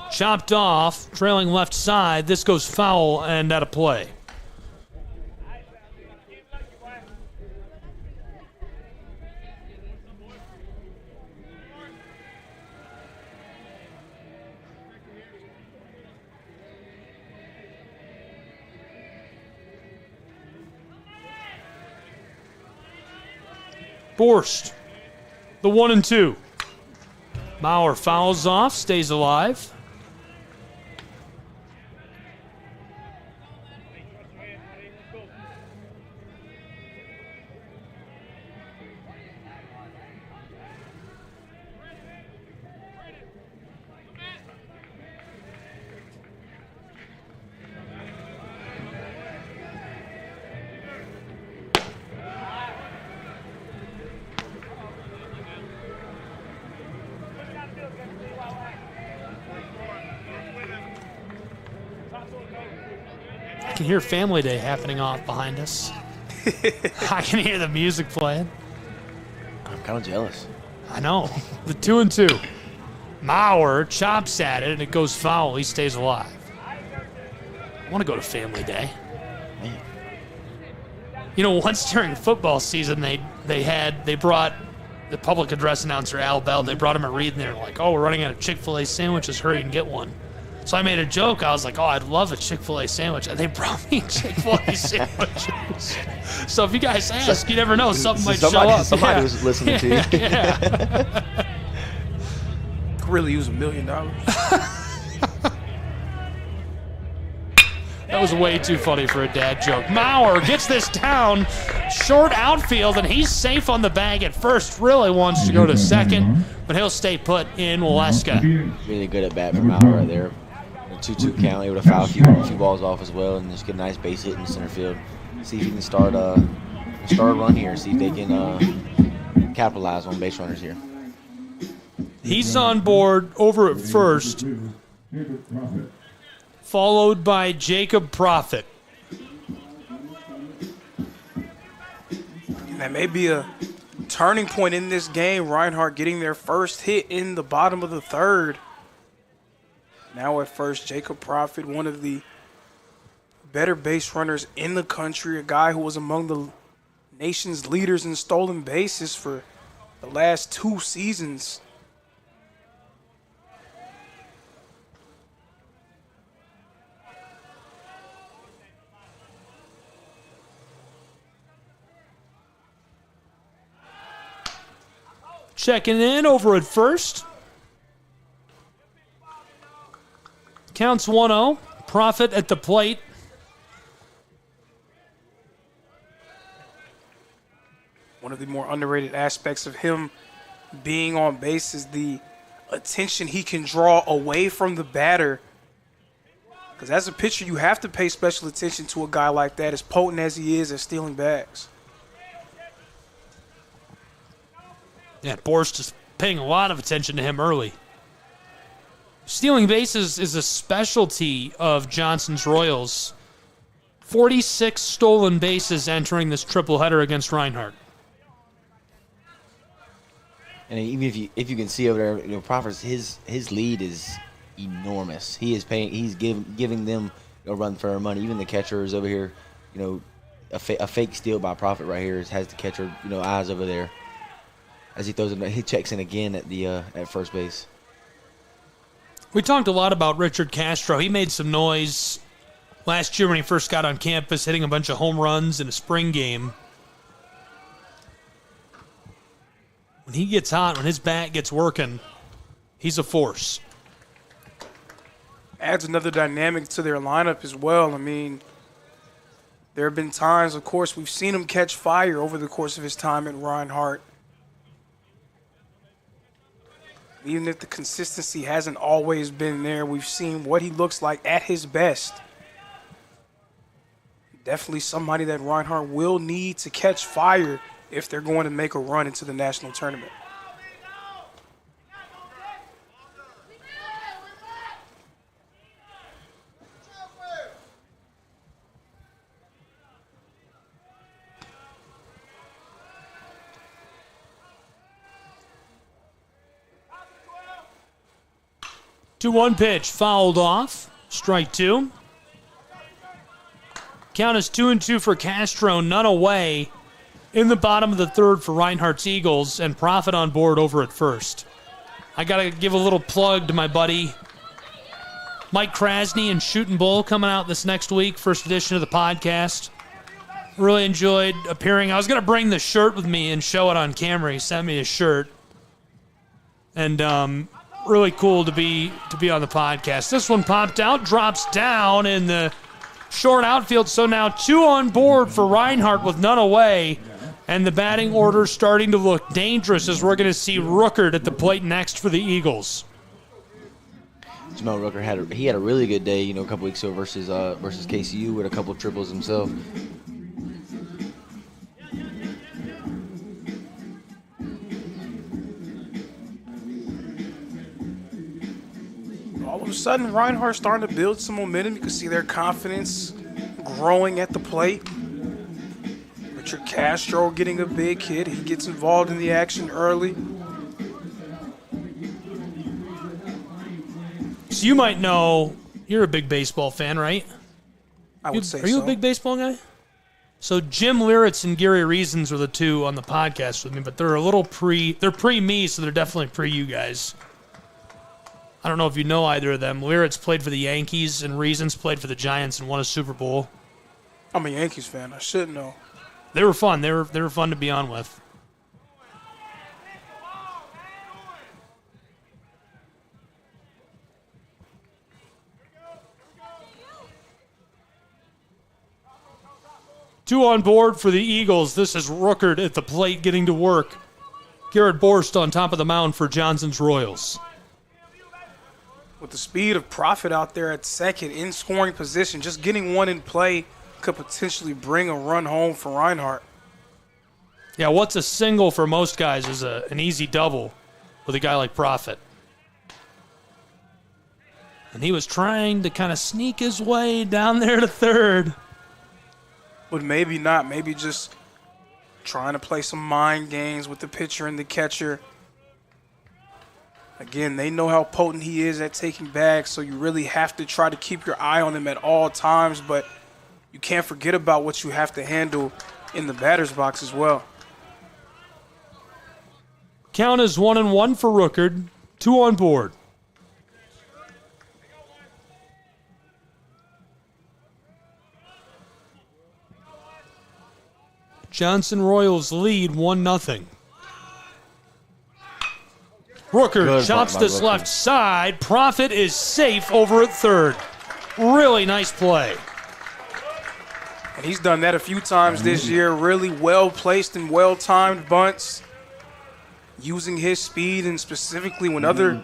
Chopped off, trailing left side. This goes foul and out of play. Borst, the 1-2. Maurer fouls off, stays alive. I can hear Family Day happening off behind us. I can hear the music playing. I'm kind of jealous. I know. The 2-2. Maurer chops at it, and it goes foul. He stays alive. I want to go to Family Day. Man. You know, once during football season, they brought the public address announcer, Al Bell. They brought him a read, and they were like, "Oh, we're running out of Chick-fil-A sandwiches. Hurry and get one." So I made a joke. I was like, "Oh, I'd love a Chick-fil-A sandwich." And they brought me Chick-fil-A sandwiches. So if you guys ask, you never know. Something might show up. Somebody was listening to you. Could really use $1 million. That was way too funny for a dad joke. Maurer gets this down, short outfield, and he's safe on the bag at first. Really wants to go to second, but he'll stay put in Waleska. Really good at bat for Maurer right there. A 2-2 count, able to foul a few balls off as well, and just get a nice base hit in the center field. See if he can start a run here. See if they can capitalize on base runners here. He's on board over at first, followed by Jacob Profit. That may be a turning point in this game. Reinhardt getting their first hit in the bottom of the third. Now at first, Jacob Profit, one of the better base runners in the country, a guy who was among the nation's leaders in stolen bases for the last 2 seasons. Checking in over at first. Counts 1-0. Profit at the plate. One of the more underrated aspects of him being on base is the attention he can draw away from the batter. Because as a pitcher, you have to pay special attention to a guy like that, as potent as he is at stealing bags. Yeah, Borst is paying a lot of attention to him early. Stealing bases is a specialty of Johnson's Royals. 46 stolen bases entering this triple-header against Reinhardt. And even if you can see over there, Profit's his lead is enormous. He's giving them a run for their money. Even the catcher is over here. A fake steal by Profit right here has the catcher eyes over there. As he throws it, he checks in again at first base. We talked a lot about Richard Castro. He made some noise last year when he first got on campus, hitting a bunch of home runs in a spring game. When he gets hot, when his bat gets working, he's a force. Adds another dynamic to their lineup as well. I mean, there have been times, of course, we've seen him catch fire over the course of his time at Reinhardt. Even if the consistency hasn't always been there, we've seen what he looks like at his best. Definitely somebody that Reinhardt will need to catch fire if they're going to make a run into the national tournament. To 1 pitch, fouled off. Strike 2. Count is 2-2 for Castro, none away in the bottom of the third for Reinhardt's Eagles, and Profit on board over at first. I got to give a little plug to my buddy Mike Krasny and Shootin' Bull coming out this next week, first edition of the podcast. Really enjoyed appearing. I was going to bring the shirt with me and show it on camera. He sent me a shirt. And really cool to be on the podcast. This one popped out, drops down in the short outfield. So now 2 on board for Reinhardt with none away. And the batting order starting to look dangerous as we're going to see Rooker at the plate next for the Eagles. Jamel Rooker had a really good day, a couple weeks ago versus KCU with a couple of triples himself. All of a sudden, Reinhardt starting to build some momentum. You can see their confidence growing at the plate. Richard Castro getting a big hit. He gets involved in the action early. So you might know, you're a big baseball fan, right? I would say so. Are you a big baseball guy? So Jim Liritz and Gary Reasons were the 2 on the podcast with me, but they're a little they're pre-me, so they're definitely pre-you guys. I don't know if you know either of them. Liritz played for the Yankees, and Reasons played for the Giants and won a Super Bowl. I'm a Yankees fan. I should know. They were fun. They were fun to be on with. Two on board for the Eagles. This is Rooker at the plate getting to work. Garrett Borst on top of the mound for Johnson's Royals. With the speed of Profit out there at second in scoring position, just getting one in play could potentially bring a run home for Reinhardt. Yeah, what's a single for most guys is an easy double with a guy like Profit. And he was trying to kind of sneak his way down there to third. But maybe not. Maybe just trying to play some mind games with the pitcher and the catcher. Again, they know how potent he is at taking bags, so you really have to try to keep your eye on him at all times, but you can't forget about what you have to handle in the batter's box as well. Count is 1-1 for Rooker. 2 on board. Johnson Royals lead 1-0. Rooker chops this left side. Profit is safe over at third. Really nice play. And he's done that a few times this year. Really well-placed and well-timed bunts. Using his speed, and specifically when other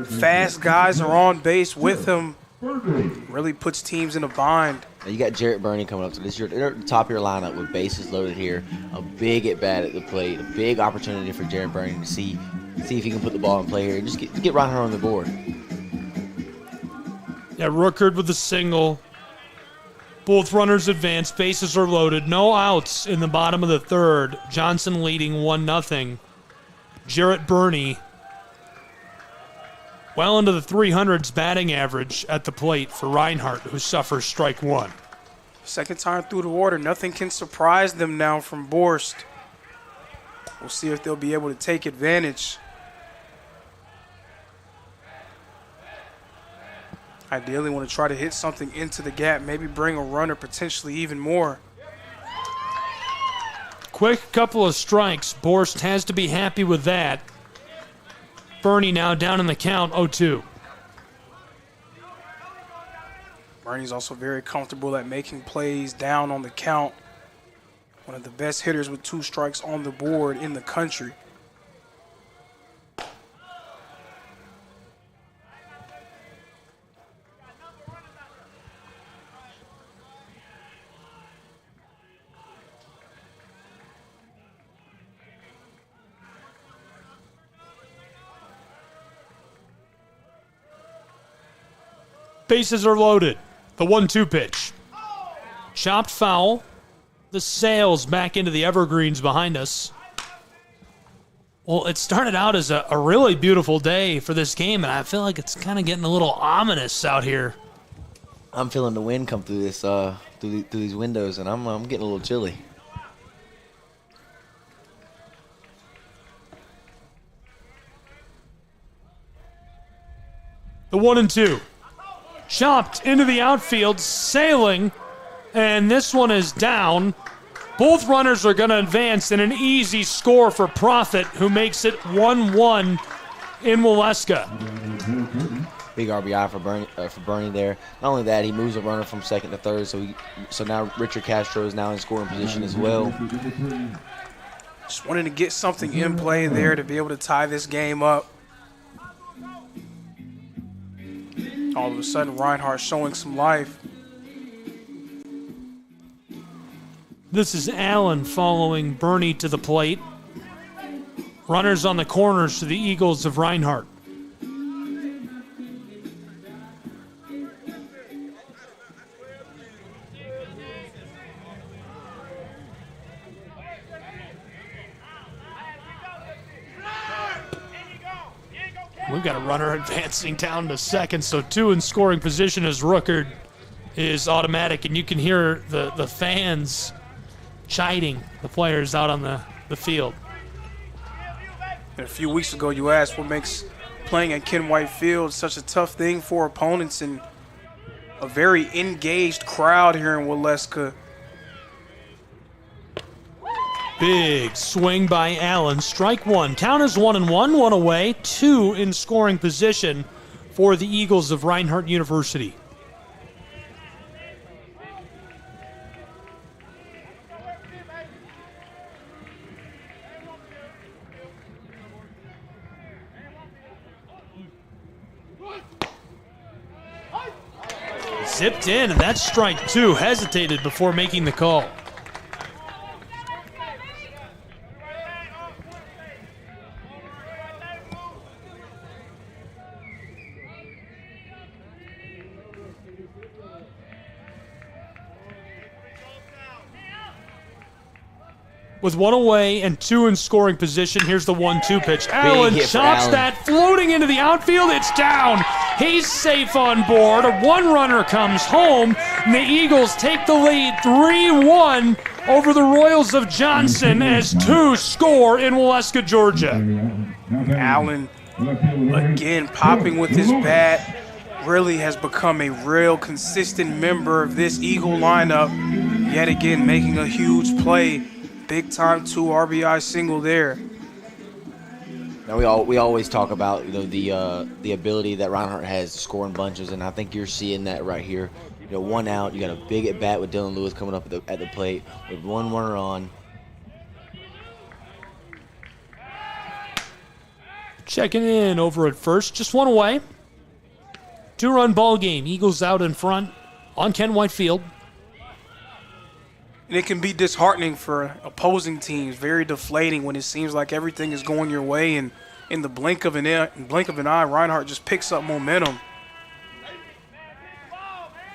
fast guys are on base with him, really puts teams in a bind. You got Jarrett Burney coming up. So this is they're at the top of your lineup with bases loaded here. A big at-bat at the plate. A big opportunity for Jarrett Burney to see if he can put the ball in play here and just get Reinhardt on the board. Yeah, Rooker with the single. Both runners advance. Bases are loaded. No outs in the bottom of the third. Johnson leading 1-0. Jarrett Burney well into the 300s batting average at the plate for Reinhardt, who suffers strike one. Second time through the order. Nothing can surprise them now from Borst. We'll see if they'll be able to take advantage. Ideally want to try to hit something into the gap, maybe bring a runner, potentially even more. Quick couple of strikes. Borst has to be happy with that. Burney now down in the count, 0-2. Burney's also very comfortable at making plays down on the count. One of the best hitters with 2 strikes on the board in the country. Bases are loaded. The 1-2 pitch. Chopped foul. The sails back into the evergreens behind us. Well, it started out as a really beautiful day for this game, and I feel like it's kind of getting a little ominous out here. I'm feeling the wind come through this through these windows, and I'm getting a little chilly. The 1-2. Chopped into the outfield, sailing, and this one is down. Both runners are going to advance in an easy score for Profit, who makes it 1-1 in Waleska. Big RBI for Bernie there. Not only that, he moves a runner from second to third, so now Richard Castro is now in scoring position as well. Just wanted to get something in play there to be able to tie this game up. All of a sudden, Reinhardt showing some life. This is Allen following Bernie to the plate. Runners on the corners to the Eagles of Reinhardt. We've got a runner advancing down to second, so 2 in scoring position as Rookard is automatic, and you can hear the fans chiding the players out on the field. And a few weeks ago, you asked what makes playing at Ken White Field such a tough thing for opponents, and a very engaged crowd here in Waleska. Big swing by Allen. Strike one. Count is 1-1, one away, 2 in scoring position for the Eagles of Reinhardt University. Zipped in, and that's strike 2. Hesitated before making the call. With 1 away and 2 in scoring position, here's the 1-2 pitch. Allen chops that, floating into the outfield. It's down. He's safe on board. 1 runner comes home, and the Eagles take the lead 3-1 over the Royals of Johnson as 2 score in Waleska, Georgia. Allen, again, popping with his bat, really has become a real consistent member of this Eagle lineup. Yet again, making a huge play. Big time 2 RBI single there. Now we always talk about the ability that Reinhardt has to score in bunches, and I think you're seeing that right here. 1 out, you got a big at bat with Dylan Lewis coming up at the plate with 1 runner on. Checking in over at first, just 1 away. 2-run ball game. Eagles out in front on Ken White Field. And it can be disheartening for opposing teams, very deflating when it seems like everything is going your way, and in the blink of an eye, Reinhardt just picks up momentum.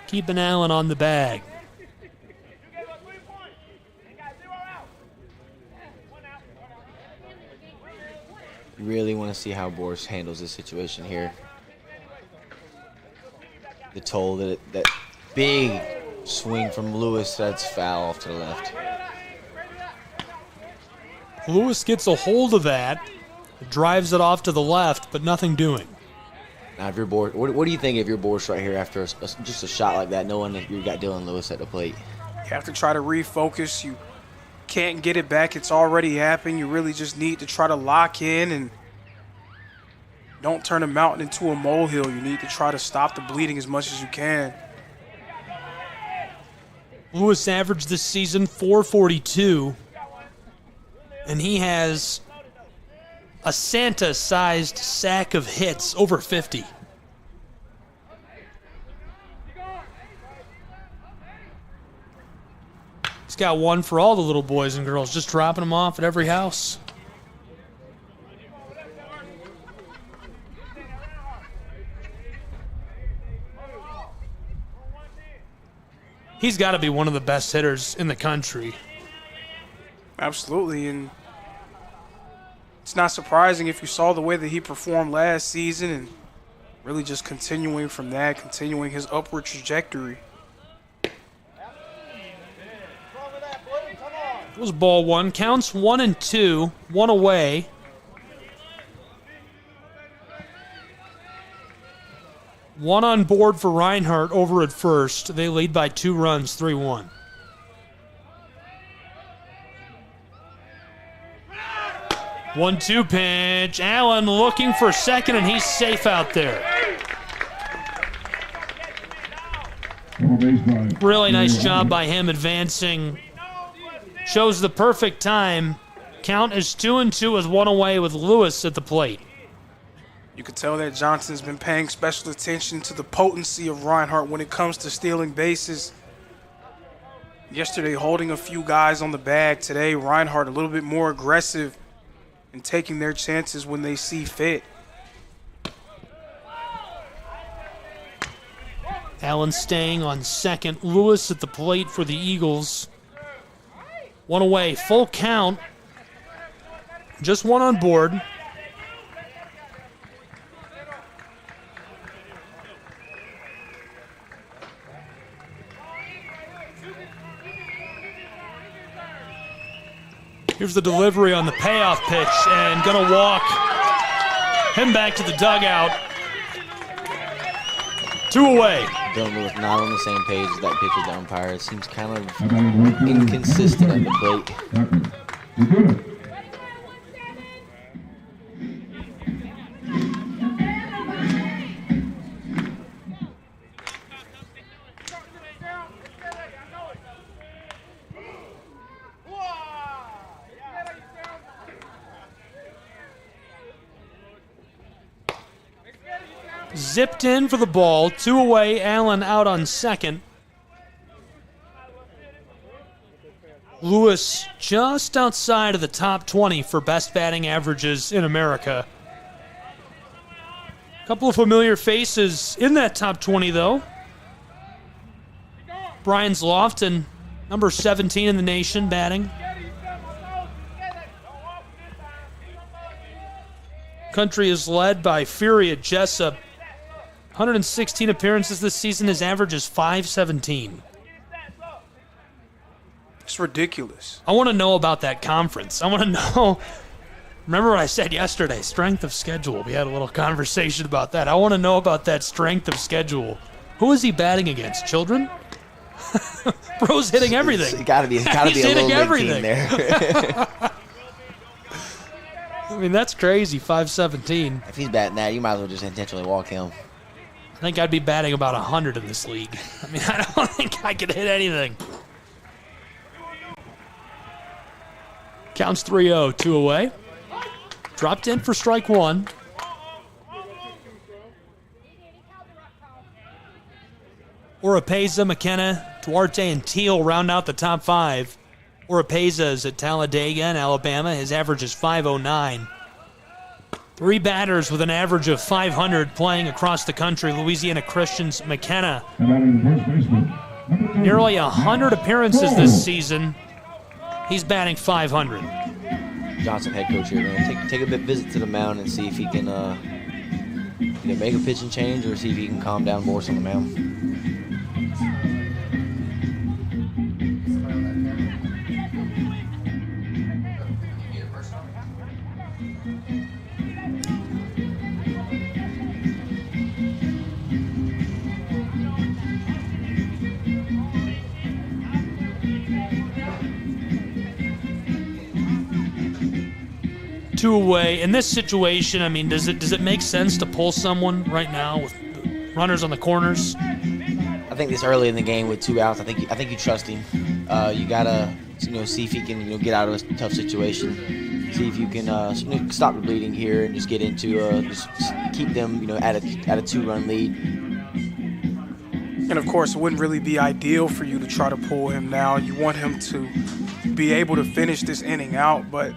Keeping Allen on the bag. You really want to see how Boris handles this situation here. The toll that big swing from Lewis, that's foul off to the left. Lewis gets a hold of that, drives it off to the left, but nothing doing. Now, if you're Boris, what do you think if you're Boris right here after just a shot like that, knowing that you got Dylan Lewis at the plate? You have to try to refocus. You can't get it back. It's already happened. You really just need to try to lock in and don't turn a mountain into a molehill. You need to try to stop the bleeding as much as you can. Lewis averaged this season .442, and he has a Santa-sized sack of hits, over 50. He's got 1 for all the little boys and girls, just dropping them off at every house. He's got to be one of the best hitters in the country. Absolutely, and it's not surprising if you saw the way that he performed last season and really just continuing from that, continuing his upward trajectory. It was ball 1. Counts 1-2, 1 away. One on board for Reinhardt over at first. They lead by 2 runs, 3-1. 1-2 pitch. Allen looking for second, and he's safe out there. Really nice job by him advancing. Shows the perfect time. Count is 2-2 with one away with Lewis at the plate. You can tell that Johnson's been paying special attention to the potency of Reinhardt when it comes to stealing bases. Yesterday, holding a few guys on the bag. Today, Reinhardt a little bit more aggressive and taking their chances when they see fit. Allen staying on second. Lewis at the plate for the Eagles. One away, full count. Just one on board. Here's the delivery on the payoff pitch, and gonna walk him back to the dugout. 2 away. Dylan Lewis not on the same page as that pitch with the umpire. It seems kind of inconsistent at the plate. Zipped in for the ball. 2 away. Allen out on second. Lewis just outside of the top 20 for best batting averages in America. A couple of familiar faces in that top 20, though. Brian Zlofton, number 17 in the nation, batting. Country is led by Fury at Jessup. 116 appearances this season. His average is .517. It's ridiculous. I want to know about that conference. I want to know. Remember what I said yesterday, strength of schedule. We had a little conversation about that. I want to know about that strength of schedule. Who is he batting against? Children? Bro's hitting everything. It's got to be a little big team there. I mean, that's crazy, .517. If he's batting that, you might as well just intentionally walk him. I think I'd be batting about 100 in this league. I mean, I don't think I could hit anything. Counts 3-0, 2 away. Dropped in for strike one. Oropeza, McKenna, Duarte, and Teal round out the top 5. Oropeza is at Talladega in Alabama. His average is .509. 3 batters with an average of .500 playing across the country. Louisiana Christian's McKenna. Nearly 100 appearances this season. He's batting .500. Johnson, head coach here, man. Take a visit to the mound and see if he can either make a pitching change or see if he can calm down Morse on the mound. Two away. In this situation, I mean, does it make sense to pull someone right now with runners on the corners? I think this early in the game with 2 outs, I think you trust him. You gotta see if he can get out of a tough situation. See if you can stop the bleeding here and just get into just keep them at a 2-run lead. And of course, it wouldn't really be ideal for you to try to pull him now. You want him to be able to finish this inning out, but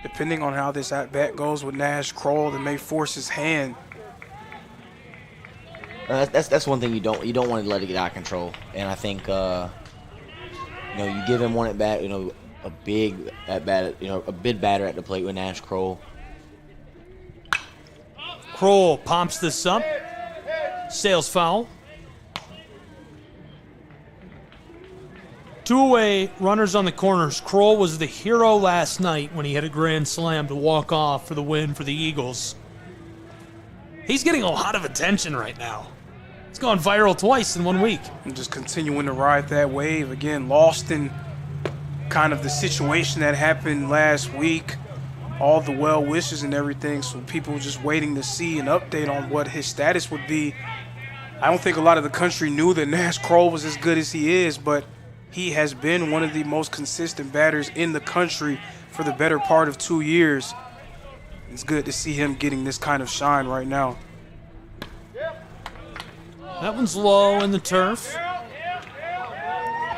depending on how this at-bat goes with Nash Kroll, it may force his hand. That's one thing you don't want to let it get out of control. And I think you give him one at bat, a big at bat, a big batter at the plate with Nash Kroll. Kroll pumps this up. Sails foul. 2 away, runners on the corners. Kroll was the hero last night when he hit a grand slam to walk off for the win for the Eagles. He's getting a lot of attention right now. It's gone viral twice in 1 week. And just continuing to ride that wave. Again, lost in kind of the situation that happened last week. all the well wishes and everything, so people just waiting to see an update on what his status would be. I don't think a lot of the country knew that Nash Kroll was as good as he is, but he has been one of the most consistent batters in the country for the better part of 2 years. It's good to see him getting this kind of shine right now. That one's low in the turf.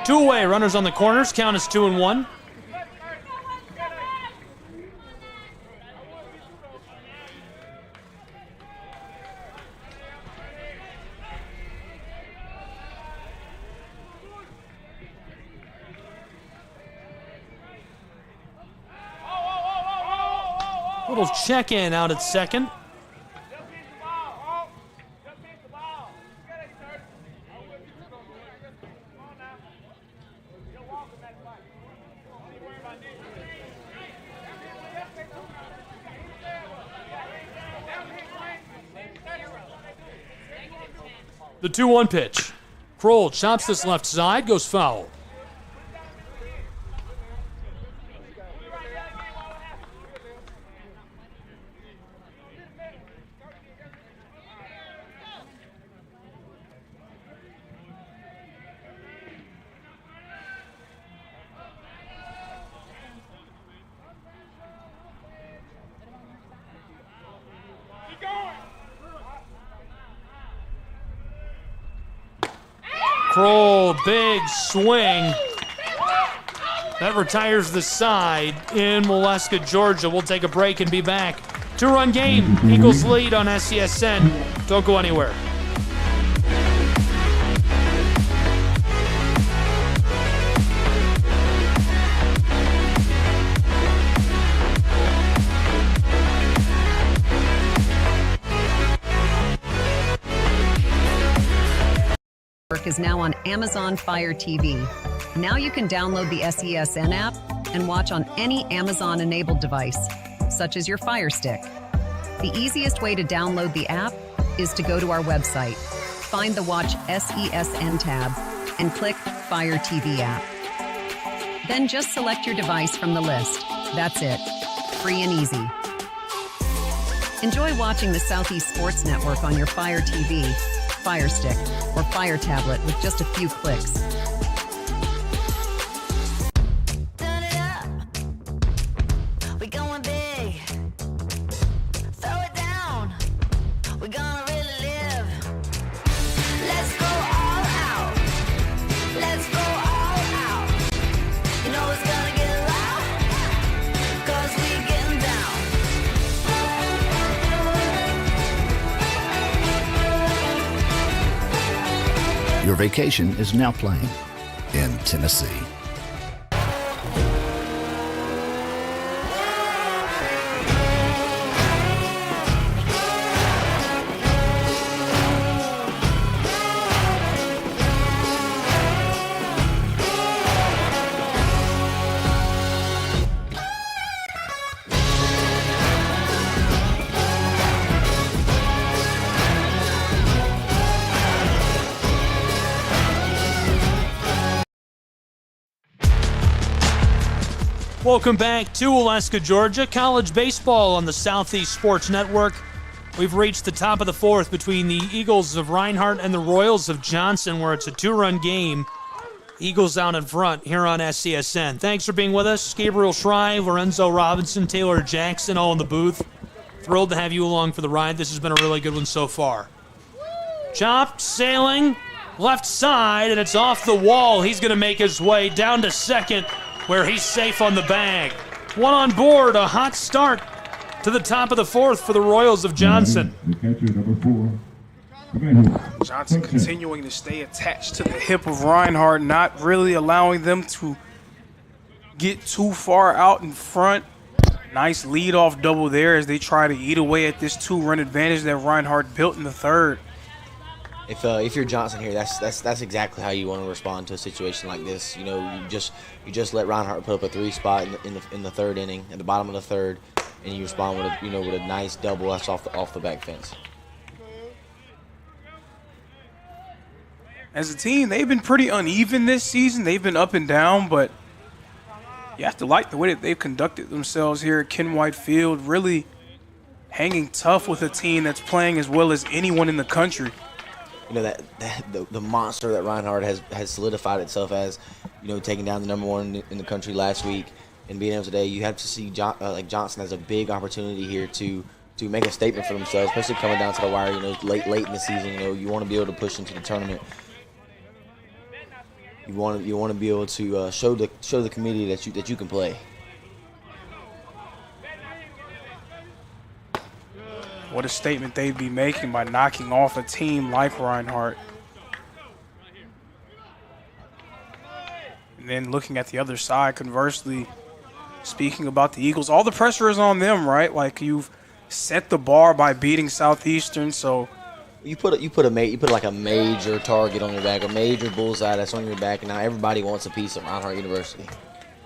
2 away, runners on the corners, count is 2-1. Little check-in out at second. The 2-1 pitch. Kroll chops this left side, goes foul. Kroll, big swing. That retires the side in Molesca, Georgia. We'll take a break and be back. 2-run game. Eagles lead on SCSN. Don't go anywhere. Is now on Amazon Fire TV. Now you can download the SESN app and watch on any Amazon-enabled device, such as your Fire Stick. The easiest way to download the app is to go to our website, find the Watch SESN tab, and click Fire TV app. Then just select your device from the list. That's it. Free and easy. Enjoy watching the Southeast Sports Network on your Fire TV, Fire Stick, or Fire Tablet with just a few clicks. Turn it up. We going big. Throw it down. We're gonna really live. Let's go all out. Let's go all out. You know it's gonna get loud. 'Cause we getting down. Your vacation is now playing in Tennessee. Welcome back to Molesca, Georgia. College baseball on the Southeast Sports Network. We've reached the top of the fourth between the Eagles of Reinhardt and the Royals of Johnson, where it's a 2-run game. Eagles out in front here on SCSN. Thanks for being with us. Gabriel Schreiber, Lorenzo Robinson, Taylor Jackson, all in the booth. Thrilled to have you along for the ride. This has been a really good one so far. Chopped, sailing, left side, and it's off the wall. He's going to make his way down to second, where he's safe on the bag. One on board, a hot start to the top of the fourth for the Royals of Johnson. The catcher, number 4. Johnson continuing to stay attached to the hip of Reinhardt, not really allowing them to get too far out in front. Nice leadoff double there as they try to eat away at this 2-run advantage that Reinhardt built in the third. If you're Johnson here, that's exactly how you want to respond to a situation like this. You know, you just let Reinhardt put up a 3 spot in the third inning, at the bottom of the third, and you respond with a nice double that's off the back fence. As a team, they've been pretty uneven this season. They've been up and down, but You have to like the way that they've conducted themselves here at Ken White Field, really hanging tough with a team that's playing as well as anyone in the country. You know, the monster that Reinhardt has solidified itself as, you know, taking down the number one in the country last week and being able today. You have to see Johnson has a big opportunity here to make a statement for themselves, especially coming down to the wire. You know, late in the season. You know, you want to be able to push into the tournament. You want to be able to show the community that you can play. What a statement they'd be making by knocking off a team like Reinhardt. And then looking at the other side, conversely, speaking about the Eagles, all the pressure is on them, right? Like, you've set the bar by beating Southeastern, so you put like a major target on your back, a major bullseye that's on your back, and now everybody wants a piece of Reinhardt University.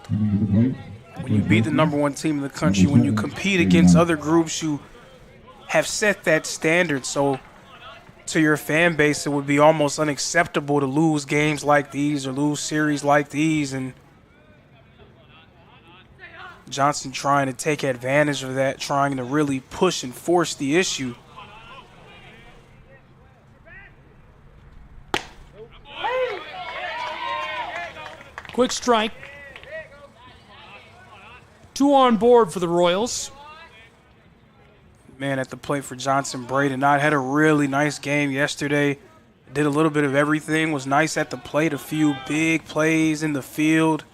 When you beat the number one team in the country, when you compete against other groups, you have set that standard. So to your fan base, it would be almost unacceptable to lose games like these or lose series like these. And Johnson trying to take advantage of that, trying to really push and force the issue. Quick strike. 2 on board for the Royals. Man at the plate for Johnson, Braden Knott had a really nice game yesterday. Did a little bit of everything, was nice at the plate, a few big plays in the field.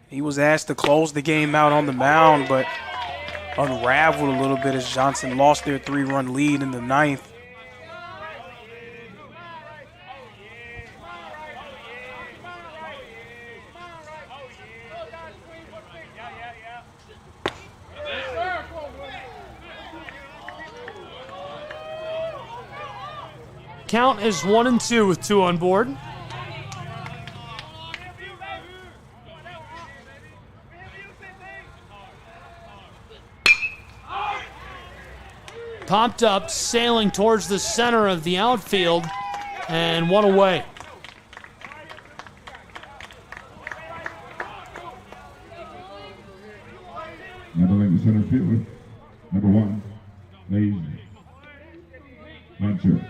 He was asked to close the game out on the mound, but unraveled a little bit as Johnson lost their 3-run lead in the 9th. Count is 1-2 with 2 on board. Popped up, sailing towards the center of the outfield, and 1 away. Handling the center fielder, number 1, Blaze Blanchard.